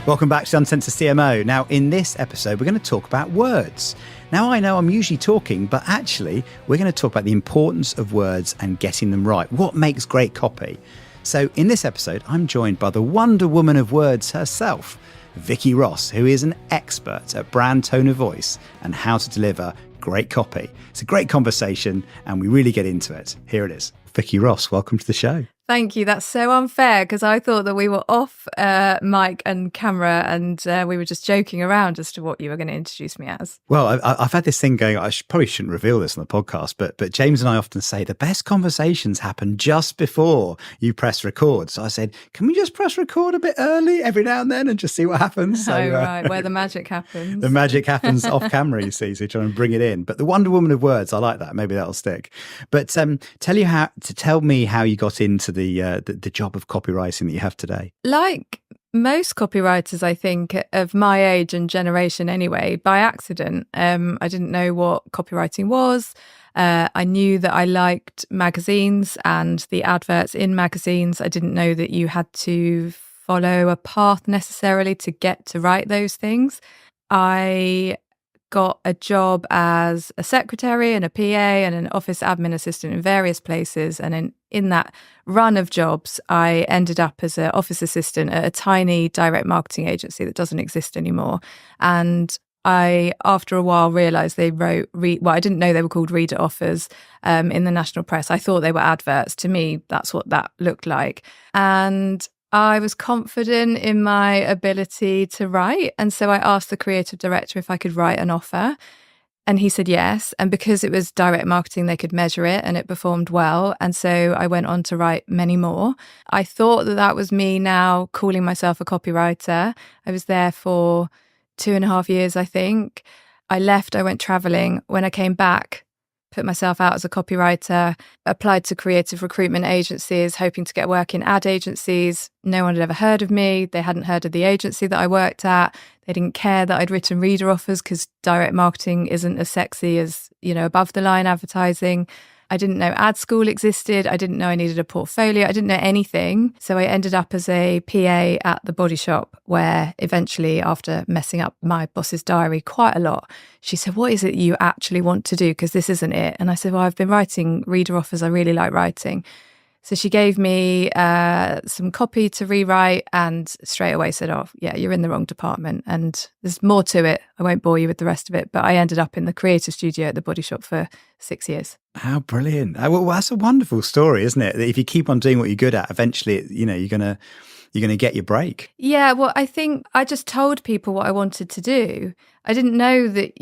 Welcome back to Uncensored CMO. Now, in this episode, we're going to talk about words. Now, I know I'm usually talking, but actually, we're going to talk about the importance of words and getting them right. What makes great copy? So, in this episode, I'm joined by the Wonder Woman of words herself, Vicky Ross, who is an expert at brand tone of voice and how to deliver great copy. It's a great conversation, and we really get into it. Here it is. Vicky Ross, welcome to the show. Thank you. That's so unfair because I thought that we were off mic and camera and we were just joking around as to what you were going to introduce me as. Well, I've had this thing going, probably shouldn't reveal this on the podcast, but James and I often say the best conversations happen just before you press record. So I said, can we just press record a bit early every now and then and just see what happens? So, right, where the magic happens. The magic happens off camera, you see, so you try and bring it in. But the Wonder Woman of words, I like that. Maybe that'll stick. But tell me how you got into the job of copywriting that you have today. Like most copywriters, I think, of my age and generation anyway, by accident. I didn't know what copywriting was. I knew that I liked magazines and the adverts in magazines. I didn't know that you had to follow a path necessarily to get to write those things. I got a job as a secretary and a PA and an office admin assistant in various places. And in that run of jobs, I ended up as an office assistant at a tiny direct marketing agency that doesn't exist anymore. And I, after a while, realised they wrote, I didn't know they were called reader offers in the national press. I thought they were adverts. To me, that's what that looked like. And I was confident in my ability to write. And so I asked the creative director if I could write an offer. And he said yes. And because it was direct marketing, they could measure it and it performed well. And so I went on to write many more. I thought that was me now calling myself a copywriter. I was there for 2.5 years, I think. I left, I went traveling. When I came back, put myself out as a copywriter, applied to creative recruitment agencies, hoping to get work in ad agencies. No one had ever heard of me. They hadn't heard of the agency that I worked at. They didn't care that I'd written reader offers because direct marketing isn't as sexy as, above the line advertising. I didn't know ad school existed. I didn't know I needed a portfolio. I didn't know anything. So I ended up as a PA at the Body Shop, where eventually, after messing up my boss's diary quite a lot, she said, what is it you actually want to do? Because this isn't it. And I said, well, I've been writing reader offers. I really like writing. So she gave me some copy to rewrite and straight away said, oh, yeah, you're in the wrong department. And there's more to it. I won't bore you with the rest of it. But I ended up in the creative studio at the Body Shop for 6 years. How brilliant. Well, that's a wonderful story, isn't it? That if you keep on doing what you're good at, eventually, you're going to get your break. Yeah, well, I think I just told people what I wanted to do. I didn't know that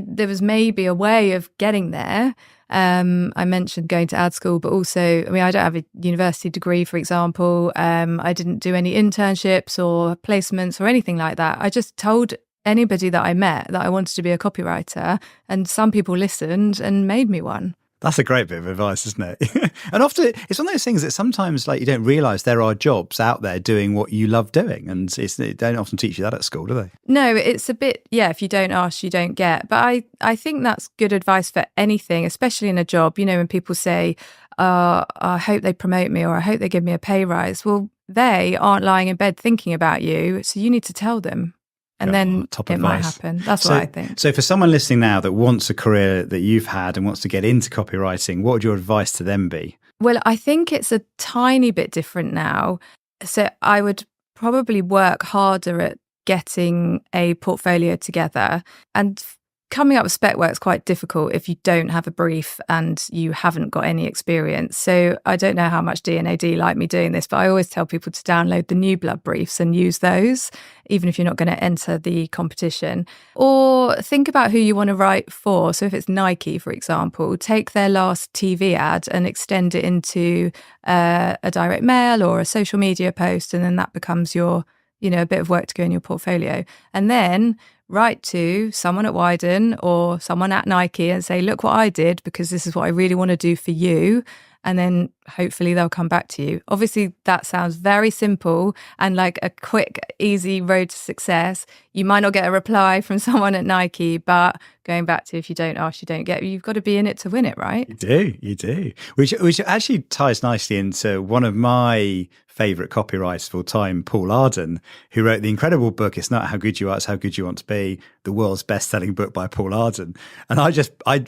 there was maybe a way of getting there. I mentioned going to ad school, but also, I don't have a university degree, for example. I didn't do any internships or placements or anything like that. I just told anybody that I met that I wanted to be a copywriter, and some people listened and made me one. That's a great bit of advice, isn't it? And often it's one of those things that sometimes you don't realise there are jobs out there doing what you love doing. And they don't often teach you that at school, do they? No, it's a bit, if you don't ask, you don't get. But I think that's good advice for anything, especially in a job. When people say, I hope they promote me or I hope they give me a pay rise. Well, they aren't lying in bed thinking about you. So you need to tell them. And then it might happen. That's what I think. So for someone listening now that wants a career that you've had and wants to get into copywriting, what would your advice to them be? Well, I think it's a tiny bit different now. So I would probably work harder at getting a portfolio together. And coming up with spec work is quite difficult if you don't have a brief and you haven't got any experience. So I don't know how much D&AD like me doing this, but I always tell people to download the New Blood briefs and use those, even if you're not going to enter the competition. Or think about who you want to write for. So if it's Nike, for example, take their last TV ad and extend it into a direct mail or a social media post, and then that becomes your, a bit of work to go in your portfolio. And then write to someone at Wyden or someone at Nike and say, look what I did, because this is what I really want to do for you. And then hopefully they'll come back to you. Obviously, that sounds very simple and like a quick, easy road to success. You might not get a reply from someone at Nike, but going back to if you don't ask, you don't get. You've got to be in it to win it, right? You do. Which actually ties nicely into one of my favourite copywriters of all time, Paul Arden, who wrote the incredible book, It's Not How Good You Are, It's How Good You Want to Be, the world's best-selling book by Paul Arden. And I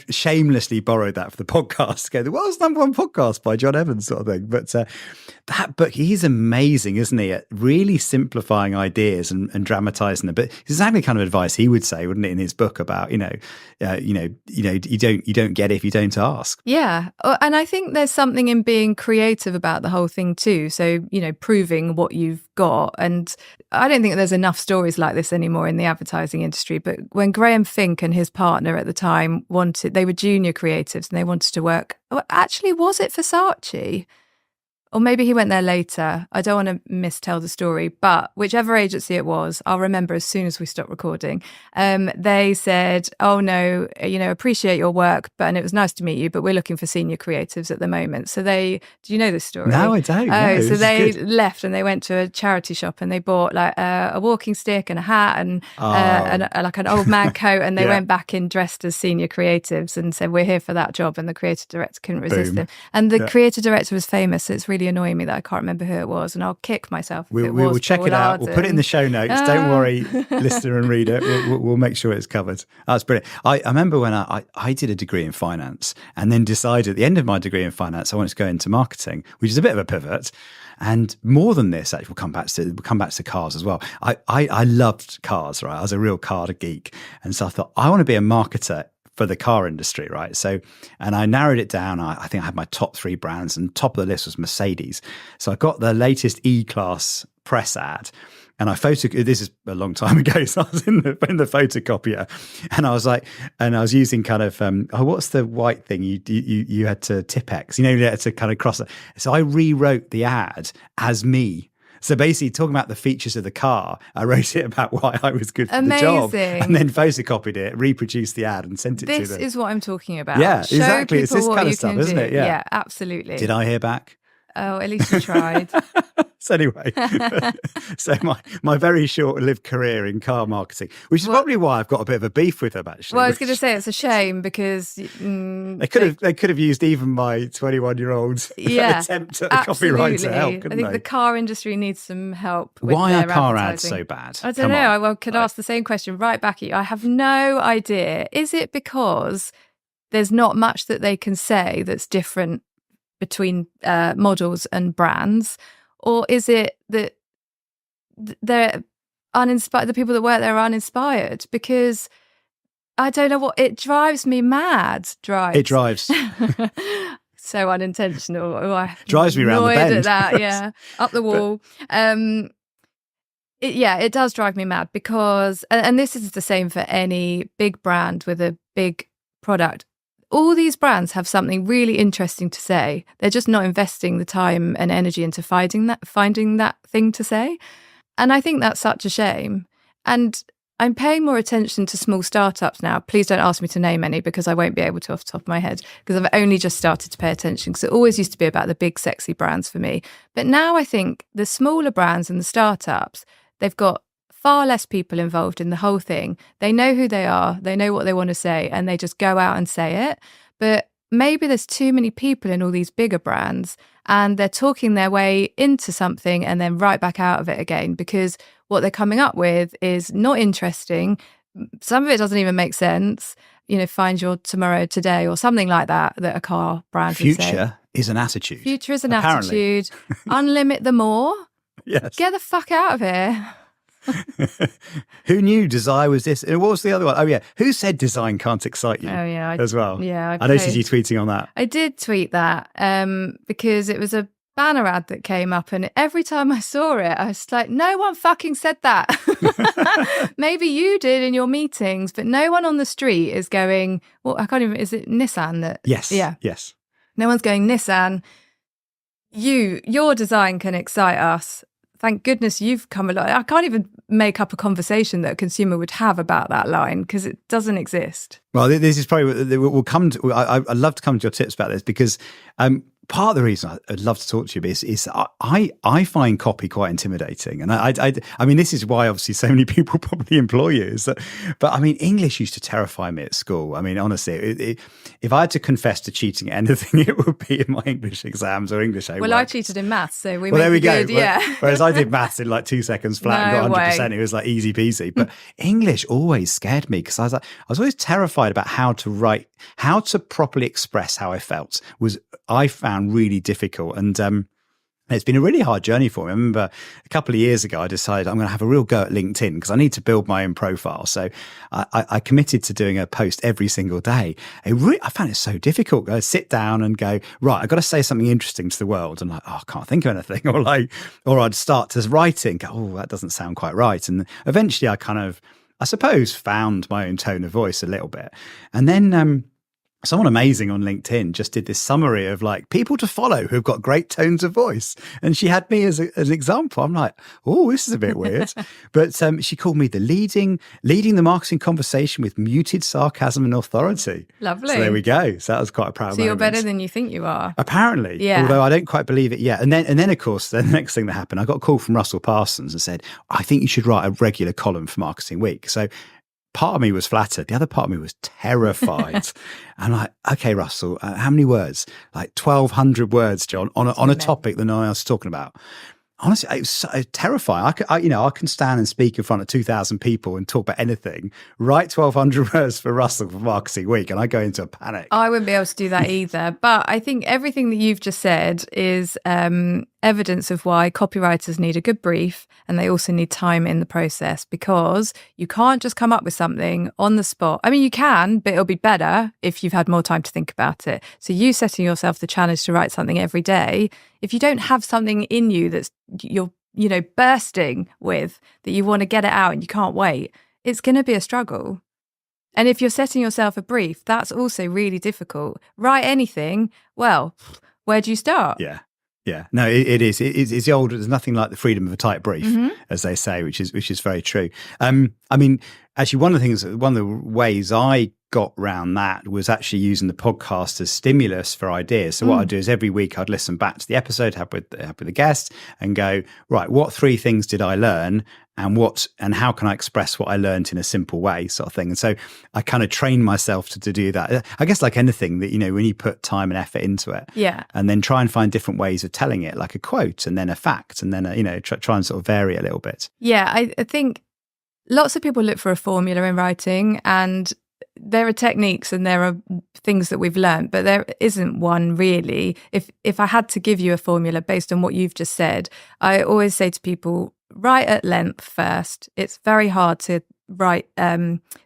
shamelessly borrowed that for the podcast, go, the world's #1 podcast by Jon Evans sort of thing. But that book, he's amazing, isn't he, at really simplifying ideas and dramatising them. But it's exactly the kind of advice he would say, wouldn't it, in his book about, you don't get it if you don't ask. Yeah. And I think there's something in being creative about the whole thing too. So, proving what you've got. And I don't think there's enough stories like this anymore in the advertising industry. But when Graham Fink and his partner at the time they were junior creatives and they wanted to work, actually, was it Versace? Or maybe he went there later. I don't want to mistell the story, but whichever agency it was, I'll remember as soon as we stopped recording. They said, oh no, appreciate your work, and it was nice to meet you, but we're looking for senior creatives at the moment. So do you know this story? No, I don't. Oh, so they left and they went to a charity shop and they bought like a walking stick and a hat and like an old man coat, and they went back in dressed as senior creatives and said, we're here for that job. And the creative director couldn't resist them. And the creative director was famous, so it's really annoying me that I can't remember who it was, and I'll kick myself if we'll check it out. We'll put it in the show notes. Don't worry, listener and reader. We'll make sure it's covered. That's brilliant. I remember when I did a degree in finance and then decided at the end of my degree in finance I wanted to go into marketing, which is a bit of a pivot. And more than this, actually, we'll come back to cars as well. I loved cars, right? I was a real car geek, and so I thought I want to be a marketer for the car industry, right? So, and I narrowed it down. I think I had my top 3 brands, and top of the list was Mercedes. So I got the latest E-Class press ad, and this is a long time ago, so I was in the photocopier, and I was using kind of, what's the white thing you had to Tipex, you had to kind of cross it. So I rewrote the ad as me. So basically, talking about the features of the car, I wrote it about why I was good for the job, and then photocopied it, reproduced the ad, and sent it to them. This is what I'm talking about. Yeah, exactly. It's this kind of stuff, isn't it? Yeah, absolutely. Did I hear back? Oh, at least you tried. So anyway, so my very short-lived career in car marketing, which is probably why I've got a bit of a beef with them, actually. Well, I was going to say it's a shame because they could have used even my 21-year-old attempt at a copywriter help, couldn't I think they? the car industry needs some help with Why their are car ads advertising. so bad? I don't know. I could ask the same question right back at you. I have no idea. Is it because there's not much that they can say that's different between models and brands, or is it that they're uninspired? The people that work there are uninspired, because I don't know what it drives me mad. It drives. So unintentional. Drives me around the bend. At that, yeah, up the wall. It does drive me mad because, and this is the same for any big brand with a big product. All these brands have something really interesting to say. They're just not investing the time and energy into finding that thing to say. And I think that's such a shame. And I'm paying more attention to small startups now. Please don't ask me to name any, because I won't be able to off the top of my head, because I've only just started to pay attention, because it always used to be about the big, sexy brands for me. But now I think the smaller brands and the startups, they've got far less people involved in the whole thing. They know who they are, they know what they want to say, and they just go out and say it. But maybe there's too many people in all these bigger brands, and they're talking their way into something and then right back out of it again, because what they're coming up with is not interesting. Some of it doesn't even make sense. Find your tomorrow today or something like that a car brand would say. Future is an attitude. Future is an attitude. Unlimit the more. Yes. Get the fuck out of here. Who knew desire was this? And what was the other one? Oh yeah, who said design can't excite you? Oh yeah, as well. Yeah, I noticed you tweeting on that. I did tweet that because it was a banner ad that came up, and every time I saw it, I was like, no one fucking said that. Maybe you did in your meetings, but no one on the street is going, well, I can't even. Is it Nissan that? Yes. Yeah. Yes. No one's going, Nissan. Your design can excite us. Thank goodness you've come along. I can't even make up a conversation that a consumer would have about that line, because it doesn't exist. Well, this is probably we'll come to. I'd love to come to your tips about this, because part of the reason I'd love to talk to you is I find copy quite intimidating. And I mean, this is why obviously so many people probably employ you. But I mean, English used to terrify me at school. I mean, honestly, if I had to confess to cheating at anything, it would be in my English exams or English homework. Well, I cheated in maths, so there we go. good, yeah. Whereas I did maths in like 2 seconds flat and got 100%. It was like easy peasy. But English always scared me because I was always terrified about how to write, how to properly express how I felt I found really difficult. And it's been a really hard journey for me. I remember a couple of years ago, I decided I'm going to have a real go at LinkedIn because I need to build my own profile. So I committed to doing a post every single day. I found it so difficult. I sit down and go, right, I've got to say something interesting to the world. And I can't think of anything. Or I'd start to write it and go, oh, that doesn't sound quite right. And eventually I suppose, found my own tone of voice a little bit. And then someone amazing on LinkedIn just did this summary of like people to follow who've got great tones of voice. And she had me as an example. I'm like, oh, this is a bit weird. But she called me the leading the marketing conversation with muted sarcasm and authority. Lovely. So there we go. So that was quite a proud moment. So you're better than you think you are. Apparently. Yeah. Although I don't quite believe it yet. And then of course, the next thing that happened, I got a call from Russell Parsons and said, I think you should write a regular column for Marketing Week. So part of me was flattered. The other part of me was terrified. I'm like, okay, Russell, how many words? Like 1,200 words, Jon, on a topic that no one else is talking about. Honestly, it was so terrifying. I can stand and speak in front of 2,000 people and talk about anything. Write 1,200 words for Russell for Marketing Week, and I go into a panic. I wouldn't be able to do that either. But I think everything that you've just said is evidence of why copywriters need a good brief, and they also need time in the process, because you can't just come up with something on the spot. I mean, you can, but it'll be better if you've had more time to think about it. So you setting yourself the challenge to write something every day, if you don't have something in you that's you're bursting with, that you want to get it out and you can't wait, it's going to be a struggle. And if you're setting yourself a brief, that's also really difficult. Write anything, well, where do you start? Yeah, no, it is. It's the old. There's nothing like the freedom of a tight brief, as they say, which is very true. I mean, actually, one of the ways I got around that was actually using the podcast as stimulus for ideas. So what I'd do is every week I'd listen back to the episode, have with the guest, and go, right, what 3 things did I learn? And how can I express what I learned in a simple way, sort of thing. And so I kind of trained myself to do that. I guess like anything that, when you put time and effort into it, and then try and find different ways of telling it, like a quote and then a fact, and then, try and sort of vary a little bit. Yeah, I think lots of people look for a formula in writing, and there are techniques and there are things that we've learned, but there isn't one really. If I had to give you a formula based on what you've just said, I always say to people, write at length first. It's very hard to write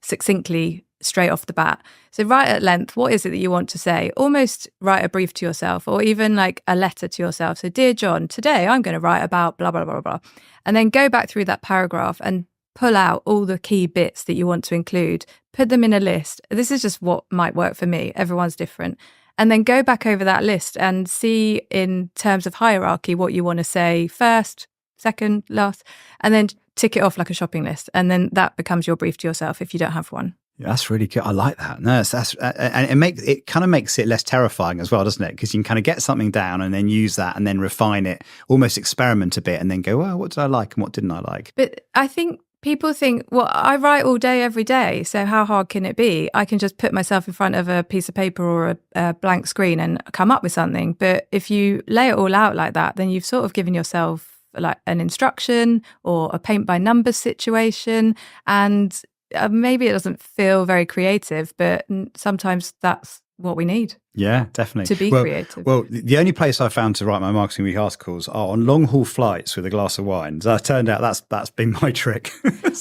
succinctly straight off the bat. So write at length. What is it that you want to say? Almost write a brief to yourself, or even like a letter to yourself. So, dear Jon, today I'm going to write about blah, blah, blah, blah. And then go back through that paragraph and pull out all the key bits that you want to include, put them in a list. This is just what might work for me. Everyone's different. And then go back over that list and see in terms of hierarchy what you want to say first, second, last, and then tick it off like a shopping list. And then that becomes your brief to yourself if you don't have one. Yeah, that's really good. I like that. No, and it kind of makes it less terrifying as well, doesn't it? Because you can kind of get something down and then use that and then refine it, almost experiment a bit, and then go, well, what did I like and what didn't I like? But I think people think, well, I write all day, every day, so how hard can it be? I can just put myself in front of a piece of paper or a blank screen and come up with something. But if you lay it all out like that, then you've sort of given yourself like an instruction or a paint by numbers situation, and maybe it doesn't feel very creative, but sometimes that's what we need. Yeah, definitely. To be creative. Well, the only place I found to write my Marketing Week articles are on long haul flights with a glass of wine. So it turned out that's been my trick.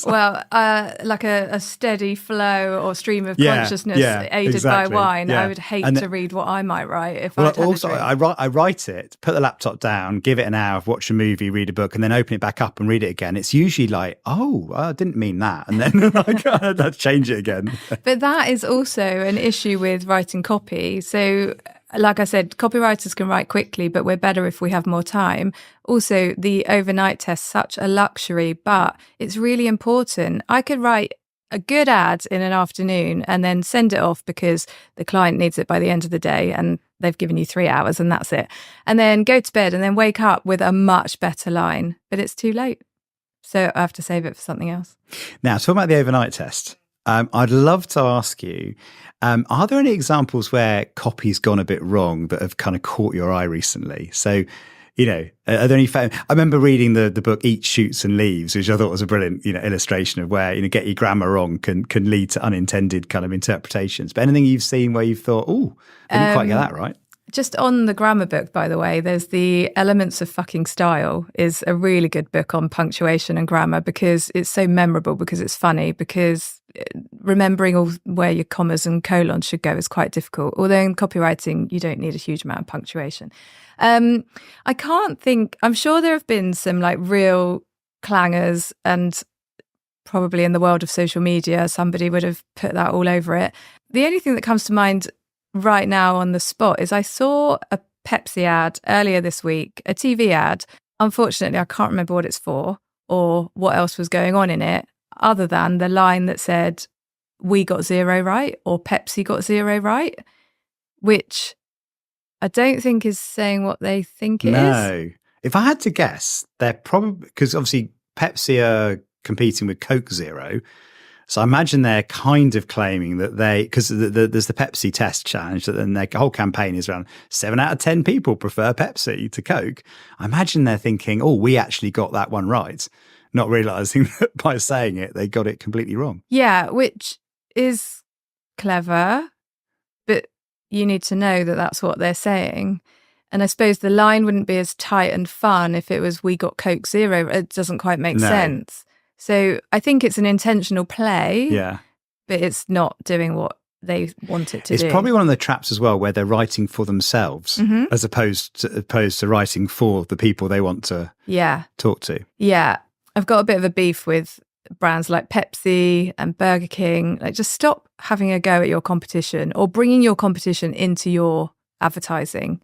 Well, like a steady flow or stream of consciousness aided by wine. Yeah. I would hate to read what I might write if I had also, a drink. I write it, put the laptop down, give it an hour, watch a movie, read a book, and then open it back up and read it again. It's usually like, oh, I didn't mean that. And then I'd change it again. But that is also an issue with writing copy. So, like I said, copywriters can write quickly, but we're better if we have more time. Also, the overnight test, such a luxury, but it's really important. I could write a good ad in an afternoon and then send it off because the client needs it by the end of the day, and they've given you 3 hours and that's it. And then go to bed and then wake up with a much better line, but it's too late. So I have to save it for something else. Now, talking about the overnight test, I'd love to ask you, are there any examples where copy's gone a bit wrong that have kind of caught your eye recently? So, are there any? I remember reading the book Eats, Shoots and Leaves, which I thought was a brilliant, illustration of where, get your grammar wrong can lead to unintended kind of interpretations. But anything you've seen where you've thought, oh, I didn't quite get that right? Just on the grammar book, by the way, there's the Elements of Fucking Style is a really good book on punctuation and grammar because it's so memorable, because it's funny, because remembering all where your commas and colons should go is quite difficult. Although in copywriting, you don't need a huge amount of punctuation. I can't think, I'm sure there have been some like real clangers, and probably in the world of social media, somebody would have put that all over it. The only thing that comes to mind right now on the spot is I saw a Pepsi ad earlier this week, a TV ad. Unfortunately, I can't remember what it's for or what else was going on in it, other than the line that said, "We got 0 right," or "Pepsi got 0 right," which I don't think is saying what they think it is. No. If I had to guess, they're probably, because obviously Pepsi are competing with Coke Zero. So I imagine they're kind of claiming that because there's the Pepsi test challenge, that then their whole campaign is around 7 out of 10 people prefer Pepsi to Coke. I imagine they're thinking, oh, we actually got that one right, not realizing that by saying it, they got it completely wrong. Yeah, which is clever, but you need to know that that's what they're saying. And I suppose the line wouldn't be as tight and fun if it was "we got Coke Zero." It doesn't quite make sense. So I think it's an intentional play, but it's not doing what they want it to do. It's probably one of the traps as well, where they're writing for themselves as opposed to writing for the people they want to talk to. Yeah. I've got a bit of a beef with brands like Pepsi and Burger King. Like, just stop having a go at your competition or bringing your competition into your advertising.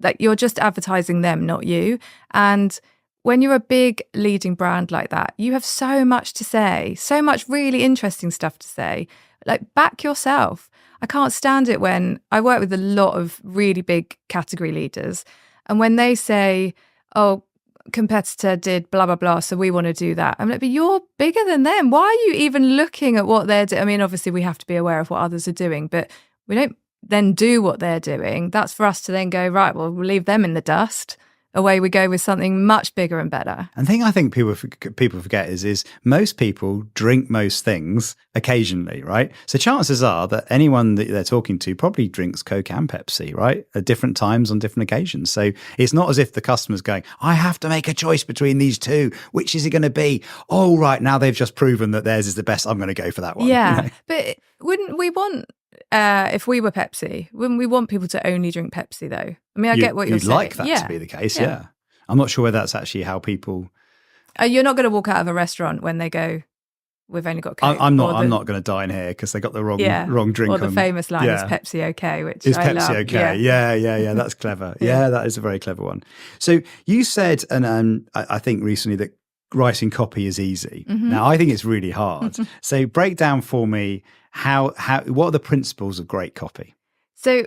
Like, you're just advertising them, not you. And when you're a big leading brand like that, you have so much to say, so much really interesting stuff to say. Like, back yourself. I can't stand it when I work with a lot of really big category leaders, and when they say, "Oh, competitor did blah, blah, blah, so we want to do that." I'm like, but you're bigger than them. Why are you even looking at what they're doing? I mean, obviously we have to be aware of what others are doing, but we don't then do what they're doing. That's for us to then go, right, well, we'll leave them in the dust. Away we go with something much bigger and better. And the thing I think people forget is most people drink most things occasionally, right? So chances are that anyone that they're talking to probably drinks Coke and Pepsi, right? At different times on different occasions. So it's not as if the customer's going, I have to make a choice between these two. Which is it going to be? Oh, right, now they've just proven that theirs is the best. I'm going to go for that one. Yeah, but wouldn't we want... if we were Pepsi, wouldn't we want people to only drink Pepsi though? I mean, I get what you're saying. You'd like that to be the case, yeah. I'm not sure whether that's actually how people... You're not going to walk out of a restaurant when they go, "We've only got Coke." I'm not going to dine here because they got the wrong drink. Or the famous line is "Pepsi okay," which is I Pepsi love. Okay? Yeah. That's clever. Yeah, that is a very clever one. So you said, and I think recently, that writing copy is easy. Now I think it's really hard. So break down for me what are the principles of great copy? So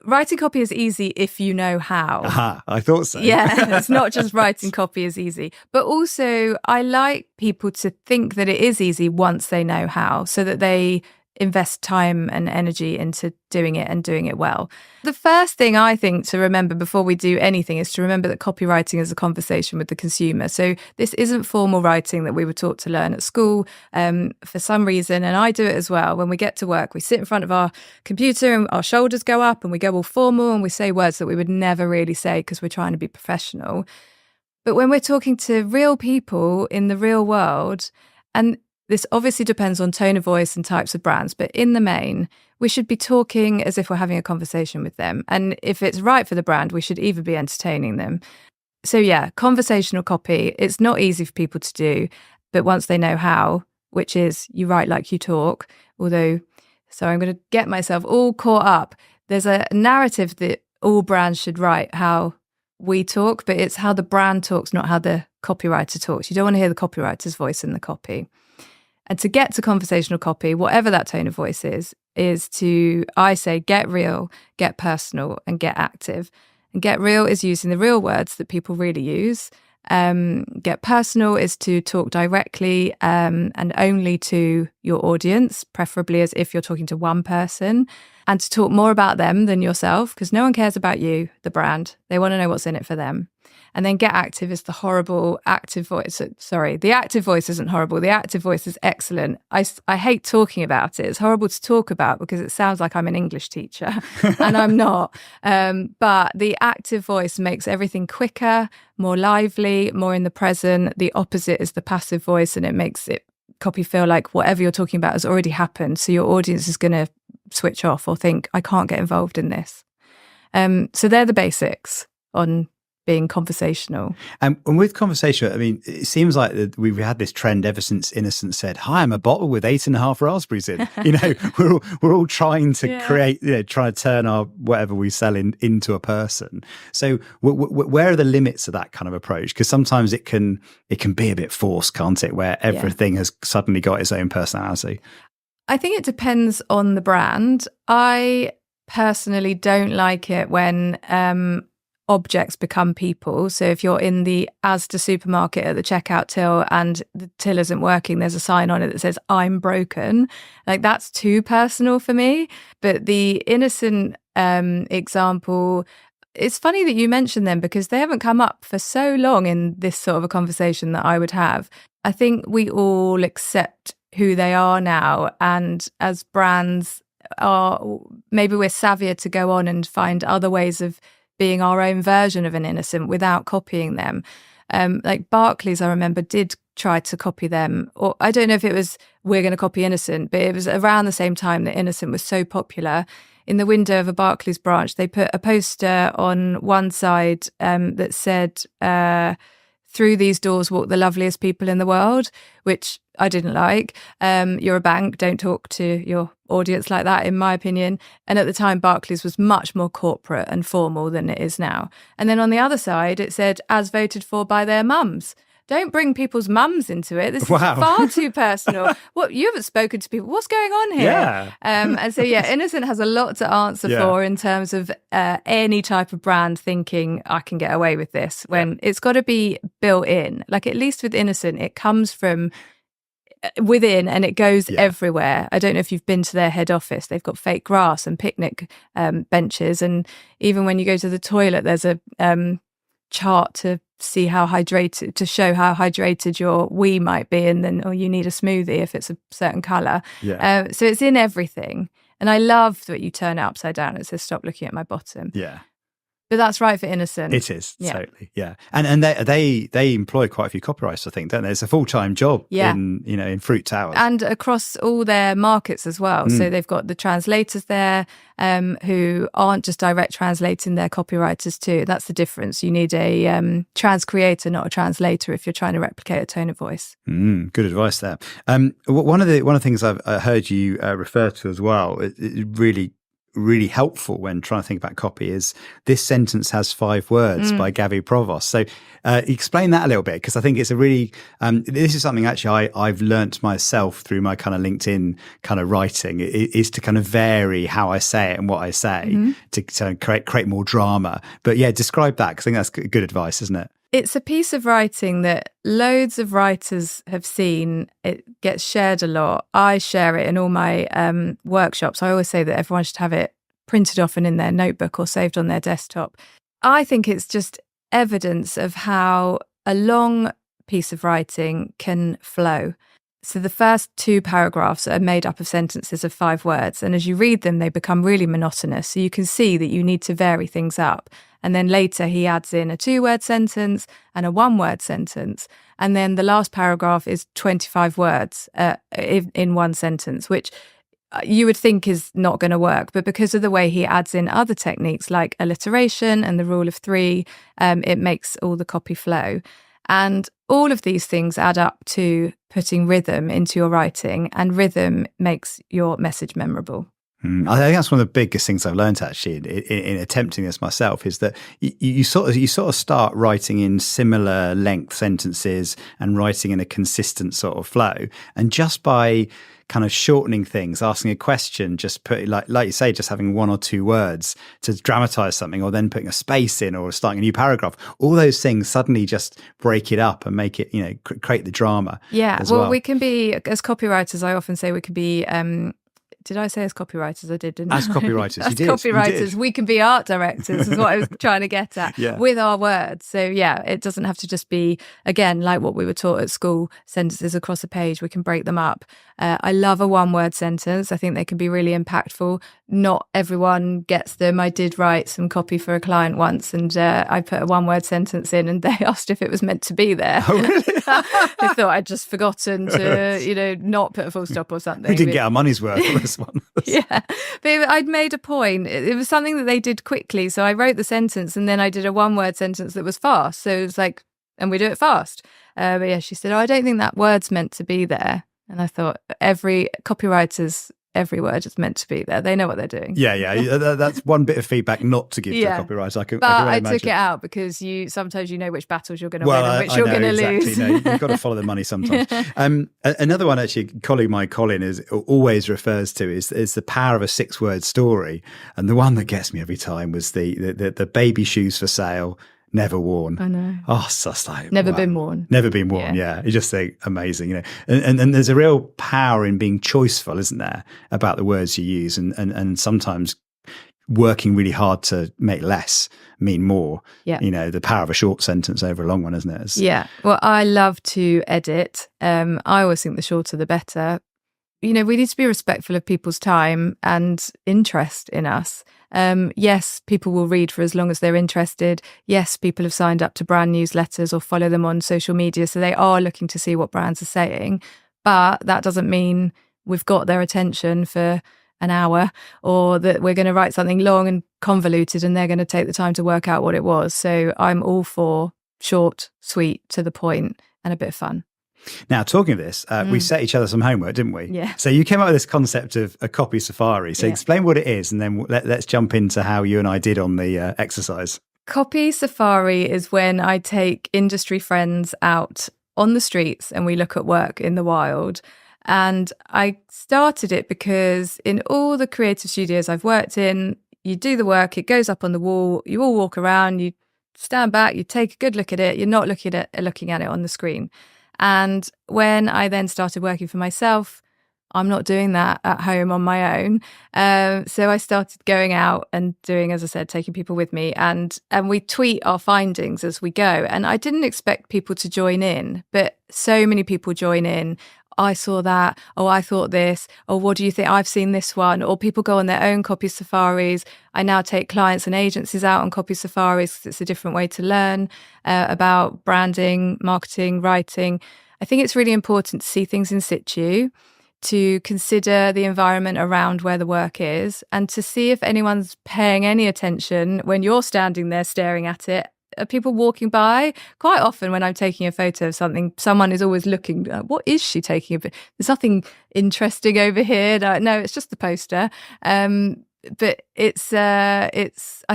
writing copy is easy if you know how. Aha, I thought so. Yeah, it's not just writing copy is easy. But also, I like people to think that it is easy once they know how, so that they invest time and energy into doing it and doing it well. The first thing I think to remember before we do anything is to remember that copywriting is a conversation with the consumer. So this isn't formal writing that we were taught to learn at school for some reason, and I do it as well. When we get to work, we sit in front of our computer and our shoulders go up and we go all formal and we say words that we would never really say because we're trying to be professional. But when we're talking to real people in the real world, and this obviously depends on tone of voice and types of brands, but in the main, we should be talking as if we're having a conversation with them. And if it's right for the brand, we should even be entertaining them. So yeah, conversational copy, it's not easy for people to do, but once they know how, which is you write like you talk, so I'm going to get myself all caught up. There's a narrative that all brands should write how we talk, but it's how the brand talks, not how the copywriter talks. You don't want to hear the copywriter's voice in the copy. And to get to conversational copy, whatever that tone of voice is, is to, I say, get real, get personal, and get active. And get real is using the real words that people really use. Get personal is to talk directly and only to your audience, preferably as if you're talking to one person, and to talk more about them than yourself, because no one cares about you, the brand. They want to know what's in it for them. And then get active is the horrible active voice. Sorry, the active voice isn't horrible. The active voice is excellent. I hate talking about it. It's horrible to talk about because it sounds like I'm an English teacher and I'm not. But the active voice makes everything quicker, more lively, more in the present. The opposite is the passive voice, and it makes it copy feel like whatever you're talking about has already happened. So your audience is going to switch off or think, I can't get involved in this. So they're the basics on being conversational. And with conversation, I mean, it seems like we've had this trend ever since Innocent said, "Hi, I'm a bottle with 8.5 raspberries in." We're all trying to create, try to turn our whatever we sell into a person. So where are the limits of that kind of approach? Because sometimes it can be a bit forced, can't it? Where everything has suddenly got its own personality. I think it depends on the brand. I personally don't like it when objects become people. So if you're in the Asda supermarket at the checkout till and the till isn't working, there's a sign on it that says, "I'm broken." Like, that's too personal for me. But the Innocent example, it's funny that you mentioned them because they haven't come up for so long in this sort of a conversation that I would have. I think we all accept who they are now, and as brands maybe we're savvier to go on and find other ways of being our own version of an Innocent without copying them. Like Barclays, I remember, did try to copy them, or I don't know if it was we're going to copy Innocent, but it was around the same time that Innocent was so popular. In the window of a Barclays branch, they put a poster on one side that said, "Through these doors walk the loveliest people in the world," which I didn't like. You're a bank, don't talk to your audience like that, in my opinion. And at the time, Barclays was much more corporate and formal than it is now. And then on the other side, it said, "As voted for by their mums." Don't bring people's mums into it. This is far too personal. What, you haven't spoken to people. What's going on here? Yeah. And so, Innocent has a lot to answer for in terms of any type of brand thinking, I can get away with this, when it's got to be built in. Like, at least with Innocent, it comes from within and it goes everywhere. I don't know if you've been to their head office. They've got fake grass and picnic benches. And even when you go to the toilet, there's a chart to see how hydrated, to show how hydrated your wee might be, and then you need a smoothie if it's a certain colour. So it's in everything. And I love that you turn it upside down. It says, "Stop looking at my bottom." But that's right for Innocent. It is, totally, And they employ quite a few copywriters, I think, don't they? It's a full-time job in Fruit Towers. And across all their markets as well. So they've got the translators there who aren't just direct translating, their copywriters too. That's the difference. You need a trans creator, not a translator, if you're trying to replicate a tone of voice. Good advice there. One of the things I've heard you refer to as well, it really helpful when trying to think about copy, is "This sentence has 5 words" by Gavi Provost. So explain that a little bit, because I think it's a really this is something actually I've learnt myself through my kind of LinkedIn kind of writing, is to kind of vary how I say it and what I say to create more drama. But describe that, because I think that's good advice, isn't it? It's a piece of writing that loads of writers have seen. It gets shared a lot. I share it in all my workshops. I always say that everyone should have it printed off and in their notebook or saved on their desktop. I think it's just evidence of how a long piece of writing can flow. So the first 2 paragraphs are made up of sentences of 5 words. And as you read them, they become really monotonous. So you can see that you need to vary things up. And then later he adds in a 2-word sentence and a 1-word sentence. And then the last paragraph is 25 words in one sentence, which you would think is not going to work. But because of the way he adds in other techniques like alliteration and the rule of 3, it makes all the copy flow. And all of these things add up to putting rhythm into your writing, and rhythm makes your message memorable. I think that's one of the biggest things I've learned actually in attempting this myself, is that you sort of start writing in similar length sentences and writing in a consistent sort of flow, and just by kind of shortening things, asking a question, just put like you say, just having one or two words to dramatize something, or then putting a space in or starting a new paragraph. All those things suddenly just break it up and make it, create the drama. Yeah. As well. We can be, as copywriters, I often say we can be, did I say as copywriters? I did, didn't I? As copywriters, as copywriters, we can be art directors, is what I was trying to get at, with our words. So yeah, it doesn't have to just be, again, like what we were taught at school, sentences across a page. We can break them up. I love a one-word sentence. I think they can be really impactful. Not everyone gets them. I did write some copy for a client once, and I put a one-word sentence in, and they asked if it was meant to be there. Oh, really? They thought I'd just forgotten to, not put a full stop or something. We didn't get our money's worth on this one. Yeah, but I'd made a point. It was something that they did quickly. So I wrote the sentence, and then I did a one-word sentence that was fast. So it was like, and we do it fast. But yeah, she said, I don't think that word's meant to be there. And I thought, every word is meant to be there. They know what they're doing. Yeah. That's one bit of feedback not to give to a copywriter. I took it out because sometimes you know which battles you're going to win and which you're going to lose. No, you've got to follow the money sometimes. Another one, actually, a colleague of mine, Colin, always refers to is the power of a 6-word story. And the one that gets me every time was the baby shoes for sale, never worn. I know. Oh, it's just like never been worn. Never been worn. Yeah. You just think amazing, And there's a real power in being choiceful, isn't there, about the words you use, and sometimes working really hard to make less mean more. Yeah. The power of a short sentence over a long one, isn't it? Yeah. Well, I love to edit. I always think the shorter the better. We need to be respectful of people's time and interest in us. Yes, people will read for as long as they're interested. Yes, people have signed up to brand newsletters or follow them on social media, so they are looking to see what brands are saying. But that doesn't mean we've got their attention for an hour, or that we're going to write something long and convoluted and they're going to take the time to work out what it was. So I'm all for short, sweet, to the point, and a bit of fun. Now, talking of this, we set each other some homework, didn't we? Yeah. So you came up with this concept of a copy safari. So explain what it is, and then let's jump into how you and I did on the exercise. Copy safari is when I take industry friends out on the streets and we look at work in the wild. And I started it because in all the creative studios I've worked in, you do the work, it goes up on the wall, you all walk around, you stand back, you take a good look at it, you're not looking at it on the screen. And when I then started working for myself, I'm not doing that at home on my own. So I started going out and doing, as I said, taking people with me, and we tweet our findings as we go. And I didn't expect people to join in, but so many people join in. I saw that. Oh, I thought this. Oh, what do you think? I've seen this one. Or people go on their own copy safaris. I now take clients and agencies out on copy safaris because it's a different way to learn about branding, marketing, writing. I think it's really important to see things in situ, to consider the environment around where the work is, and to see if anyone's paying any attention when you're standing there staring at it. Are people walking by? Quite often when I'm taking a photo of something, someone is always looking, what is she taking? There's nothing interesting over here. No, it's just the poster. But I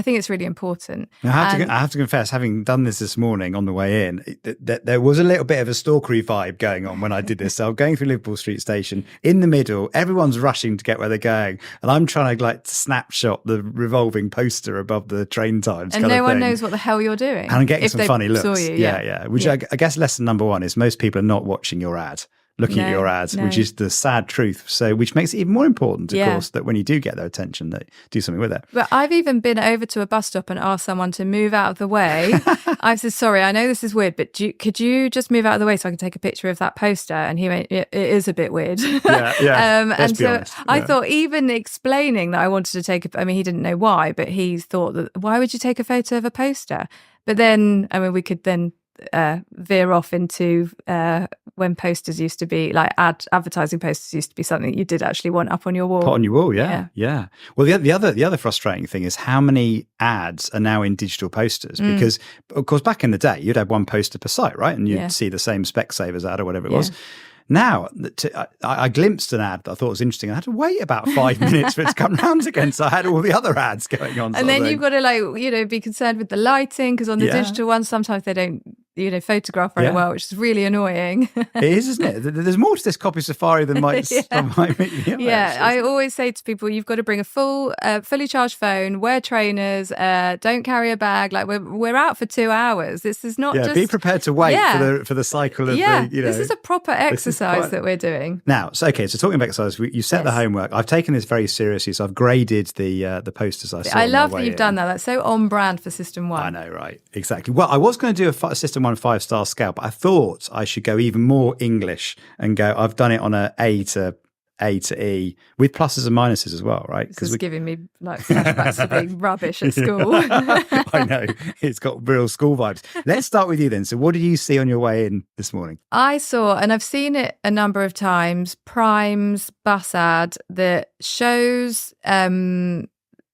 think it's really important. I have to confess, having done this morning on the way in, there was a little bit of a stalkery vibe going on when I did this. So I'm going through Liverpool Street Station in the middle. Everyone's rushing to get where they're going, and I'm trying to snapshot the revolving poster above the train times. And no one knows what the hell you're doing. And I'm getting some funny looks. Saw you, yeah. Which I guess lesson number one is most people are not watching your ad. Looking at your ads, which is the sad truth. So, which makes it even more important, of course, that when you do get their attention, they do something with it. But I've even been over to a bus stop and asked someone to move out of the way. I've said, sorry, I know this is weird, but could you just move out of the way so I can take a picture of that poster? And he went, it is a bit weird. Yeah. And so I thought even explaining that I wanted to take he didn't know why, but he thought that, why would you take a photo of a poster? But then, we could then veer off into when posters used to be like advertising posters used to be something you did actually want up on your wall. Put on your wall, yeah. Well, the other frustrating thing is how many ads are now in digital posters, because of course back in the day you'd have one poster per site, right? And you'd see the same Specsavers ad or whatever it was. Now, I glimpsed an ad that I thought was interesting. I had to wait about 5 minutes for it to come round again. So I had all the other ads going on. And then you've got to be concerned with the lighting, because on the digital ones, sometimes they don't, photograph very well, which is really annoying. It is, isn't it? There's more to this copy safari than might meet the eye. Yeah, I always say to people, you've got to bring a fully charged phone, wear trainers, don't carry a bag. Like we're out for 2 hours. This is not just... be prepared to wait for the cycle of this is a proper exercise that we're doing. Now, so talking about exercise, you set the homework. I've taken this very seriously, so I've graded the posters I saw. I love that you've done that. That's so on brand for System 1. I know, right? Exactly. Well, I was going to do a System 1 5-star scale, but I thought I should go even more English and go, I've done it on A to E with pluses and minuses as well, right? Because it's giving me like flashbacks to being rubbish at school. I know. It's got real school vibes. Let's start with you then. So what did you see on your way in this morning? I saw, and I've seen it a number of times, Prime's bus ad that shows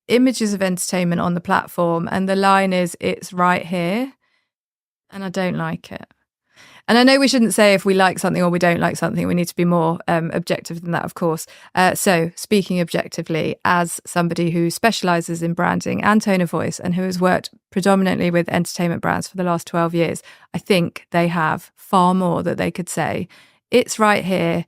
images of entertainment on the platform, and the line is, "It's right here." And I don't like it. And I know we shouldn't say if we like something or we don't like something. We need to be more objective than that, of course. So speaking objectively, as somebody who specialises in branding and tone of voice and who has worked predominantly with entertainment brands for the last 12 years, I think they have far more that they could say. It's right here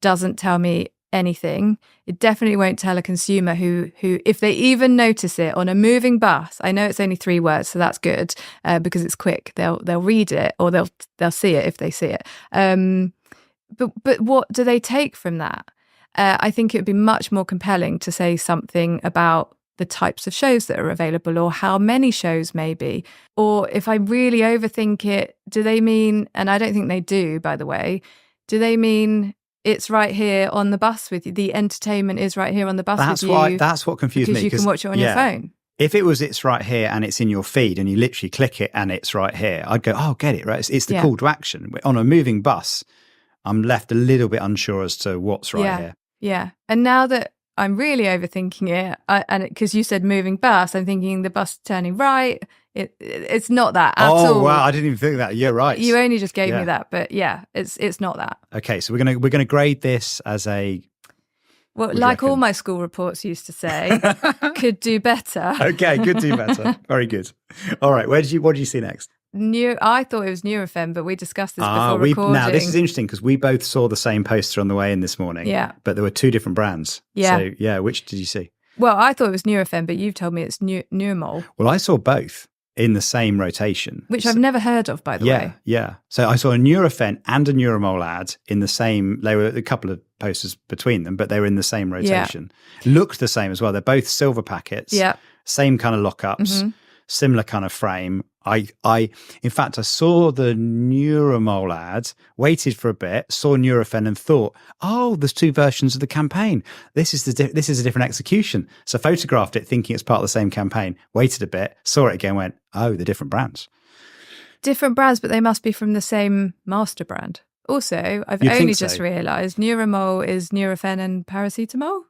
doesn't tell me anything. It definitely won't tell a consumer who if they even notice it on a moving bus. I know it's only 3 words, so that's good because it's quick. They'll read it, or they'll see it if they see it. But what do they take from that? I think it would be much more compelling to say something about the types of shows that are available, or how many shows maybe. Or if I really overthink it, do they mean, and I don't think they do, by the way, do they mean it's right here on the bus with you? The entertainment is right here on the bus with you. That's what confused me. Because you can watch it on your phone. If it was it's right here and it's in your feed and you literally click it and it's right here, I'd go, oh, get it, right? It's the call to action. On a moving bus, I'm left a little bit unsure as to what's right here. Yeah. And now that I'm really overthinking it, and because you said moving bus, I'm thinking the bus turning right. It's not that at all. Oh wow, I didn't even think of that. You're right. You only just gave me that, but it's not that. Okay, so we're gonna grade this as a. Well, like all my school reports used to say, could do better. Okay, could do better. Very good. All right, what did you see next? I thought it was Nurofen, but we discussed this before recording. Now, this is interesting because we both saw the same poster on the way in this morning. Yeah. But there were 2 different brands. Yeah. So, which did you see? Well, I thought it was Nurofen, but you've told me it's Nuromol. Well, I saw both in the same rotation. Which I've never heard of, by the way. Yeah. So I saw a Nurofen and a Nuromol ad in the same, they were a couple of posters between them, but they were in the same rotation. Yeah. Looked the same as well. They're both silver packets. Yeah. Same kind of lockups. Similar kind of frame. In fact, I saw the Nuromol ad, waited for a bit, saw Nurofen and thought, oh, there's 2 versions of the campaign. This is a different execution. So photographed it thinking it's part of the same campaign, waited a bit, saw it again, went, oh, they're different brands. Different brands, but they must be from the same master brand. Also, I've only just realised Nuromol is Nurofen and paracetamol.